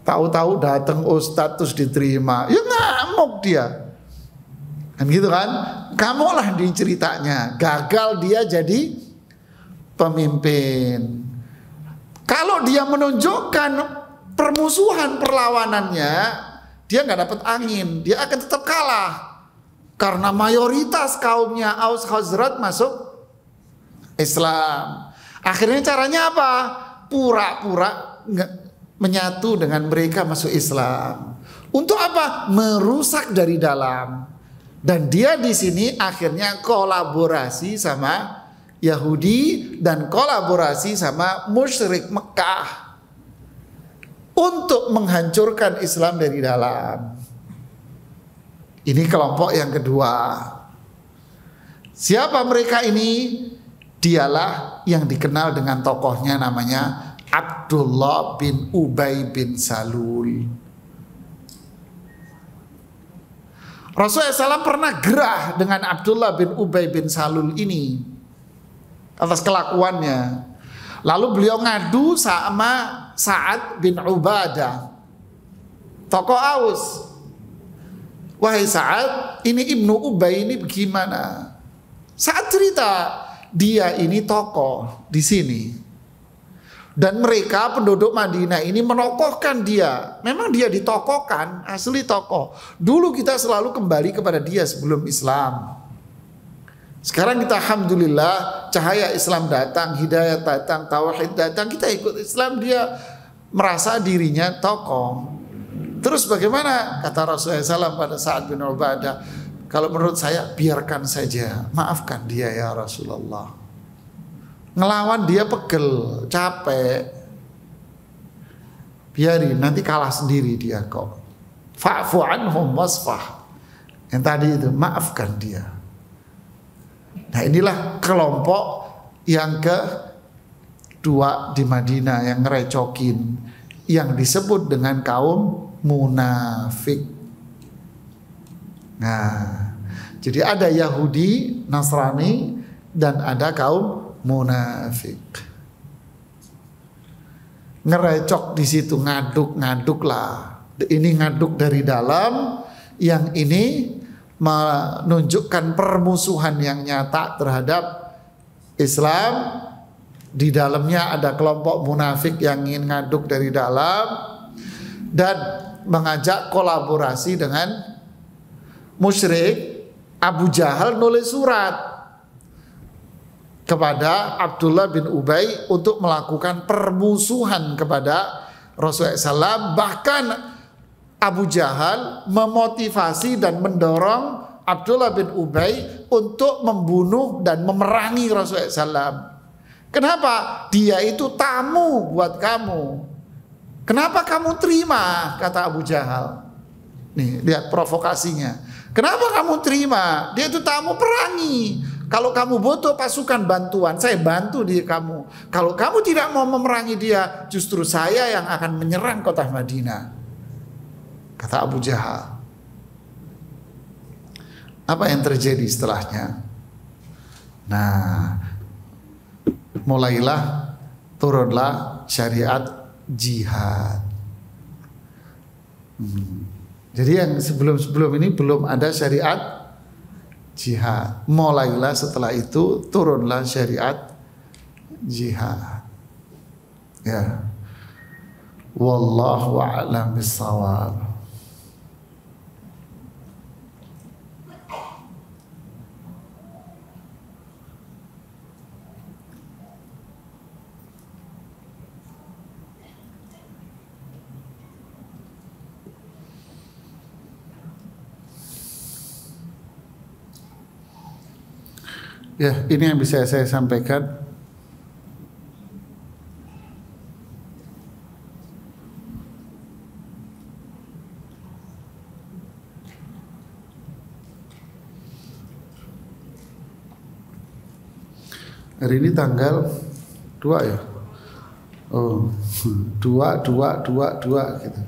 Tahu-tahu datang ustadz terus diterima. Ya ngamuk dia. Kan gitu kan? Kamulah di ceritanya. Gagal dia jadi pemimpin. Kalau dia menunjukkan permusuhan perlawanannya, dia nggak dapat angin, dia akan tetap kalah karena mayoritas kaumnya Aus Khazraj masuk Islam. Akhirnya caranya apa? Pura-pura menyatu dengan mereka masuk Islam. Untuk apa? Merusak dari dalam. Dan dia di sini akhirnya kolaborasi sama Yahudi dan kolaborasi sama musyrik Mekah untuk menghancurkan Islam dari dalam. Ini kelompok yang kedua. Siapa mereka ini? Dialah yang dikenal dengan tokohnya namanya Abdullah bin Ubay bin Salul. Rasulullah SAW pernah gerah dengan Abdullah bin Ubay bin Salul ini atas kelakuannya. Lalu beliau ngadu sama Sa'ad bin Ubadah, tokoh Aus. Wahai Sa'ad, ini Ibnu Ubay ini bagaimana? Sa'ad cerita, dia ini tokoh di sini. Dan mereka penduduk Madinah ini menokohkan dia. Memang dia ditokohkan, asli tokoh. Dulu kita selalu kembali kepada dia sebelum Islam. Sekarang kita alhamdulillah, cahaya Islam datang, hidayah datang, tauhid datang, kita ikut Islam, dia merasa dirinya tokoh. Terus bagaimana? Kata Rasulullah SAW pada Sa'ad bin Ubadah, kalau menurut saya biarkan saja, maafkan dia ya Rasulullah. Ngelawan dia pegel, capek. Biarin, nanti kalah sendiri dia kok. Fa'fu anhum wasfah. Yang tadi itu, maafkan dia. Nah inilah kelompok yang kedua di Madinah yang ngerecokin, yang disebut dengan kaum munafik. Nah, jadi ada Yahudi, Nasrani, dan ada kaum munafik. Ngerecok di situ, ngaduk-ngaduk lah. Ini ngaduk dari dalam, yang ini menunjukkan permusuhan yang nyata terhadap Islam. Di dalamnya ada kelompok munafik yang ingin ngaduk dari dalam dan mengajak kolaborasi dengan musyrik. Abu Jahal nulis surat kepada Abdullah bin Ubay untuk melakukan permusuhan kepada Rasulullah SAW. Bahkan Abu Jahal memotivasi dan mendorong Abdullah bin Ubay untuk membunuh dan memerangi Rasulullah SAW. Kenapa? Dia itu tamu buat kamu. Kenapa kamu terima? Kata Abu Jahal. Nih, lihat provokasinya. Kenapa kamu terima? Dia itu tamu, perangi. Kalau kamu butuh pasukan bantuan, saya bantu dia kamu. Kalau kamu tidak mau memerangi dia, justru saya yang akan menyerang kota Madinah. Kata Abu Jahal. Apa yang terjadi setelahnya? Nah, mulailah turunlah syariat jihad. Jadi yang sebelum-sebelum ini belum ada syariat jihad. Mulailah setelah itu turunlah syariat jihad. Ya. Wallahu a'lam bissawab. Ya, ini yang bisa saya sampaikan. Hari ini tanggal 2 ya. Oh, 2 gitu.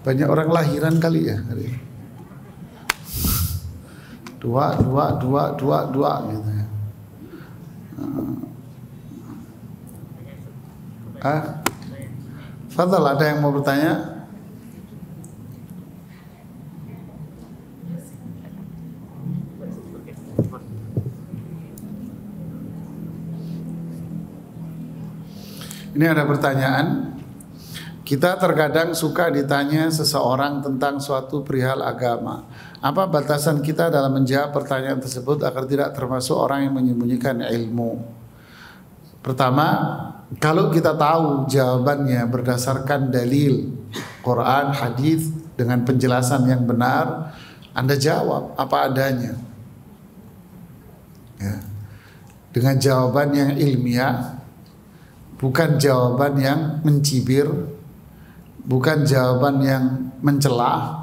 Banyak orang lahiran kali ya hari ini. 2 gitu ya. Fadhal, ada yang mau bertanya? Ini ada pertanyaan. Kita terkadang suka ditanya seseorang tentang suatu perihal agama. Apa batasan kita dalam menjawab pertanyaan tersebut agar tidak termasuk orang yang menyembunyikan ilmu? Pertama, kalau kita tahu jawabannya berdasarkan dalil Quran, hadis dengan penjelasan yang benar, Anda jawab apa adanya. Ya. Dengan jawaban yang ilmiah, bukan jawaban yang mencibir, bukan jawaban yang mencela.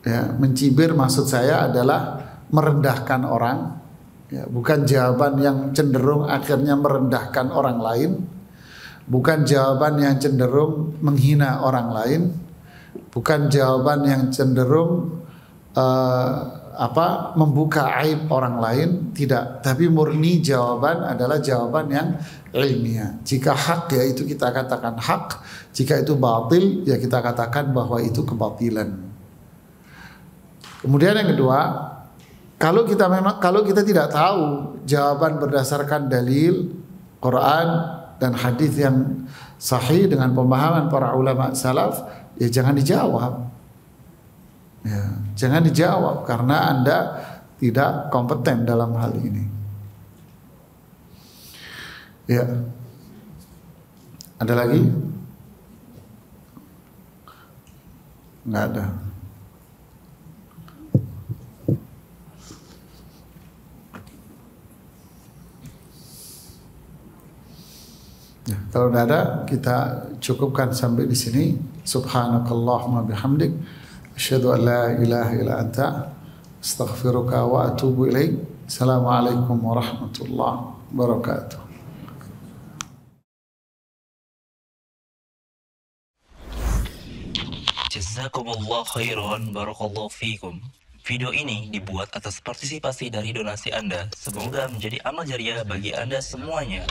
Ya, mencibir maksud saya adalah merendahkan orang. Ya, bukan jawaban yang cenderung akhirnya merendahkan orang lain, bukan jawaban yang cenderung menghina orang lain, bukan jawaban yang cenderung membuka aib orang lain, tidak. Tapi murni jawaban adalah jawaban yang ilmiah. Jika hak ya itu kita katakan hak, jika itu batil ya kita katakan bahwa itu kebatilan. Kemudian yang kedua, kalau kita tidak tahu jawaban berdasarkan dalil Quran dan hadis yang sahih dengan pemahaman para ulama salaf, ya jangan dijawab. Ya, jangan dijawab karena Anda tidak kompeten dalam hal ini. Ya. Ada lagi? Enggak ada. Ya, kalau tidak ada, kita cukupkan sampai di sini. Subhanakallahumma bihamdik, asyhadu an la ilaha illa anta, astaghfiruka wa atubu ilaik. Assalamualaikum warahmatullahi wabarakatuh. Jazakumullah khairan, barakallahu fikum. Video ini dibuat atas partisipasi dari donasi Anda. Semoga menjadi amal jariah bagi Anda semuanya.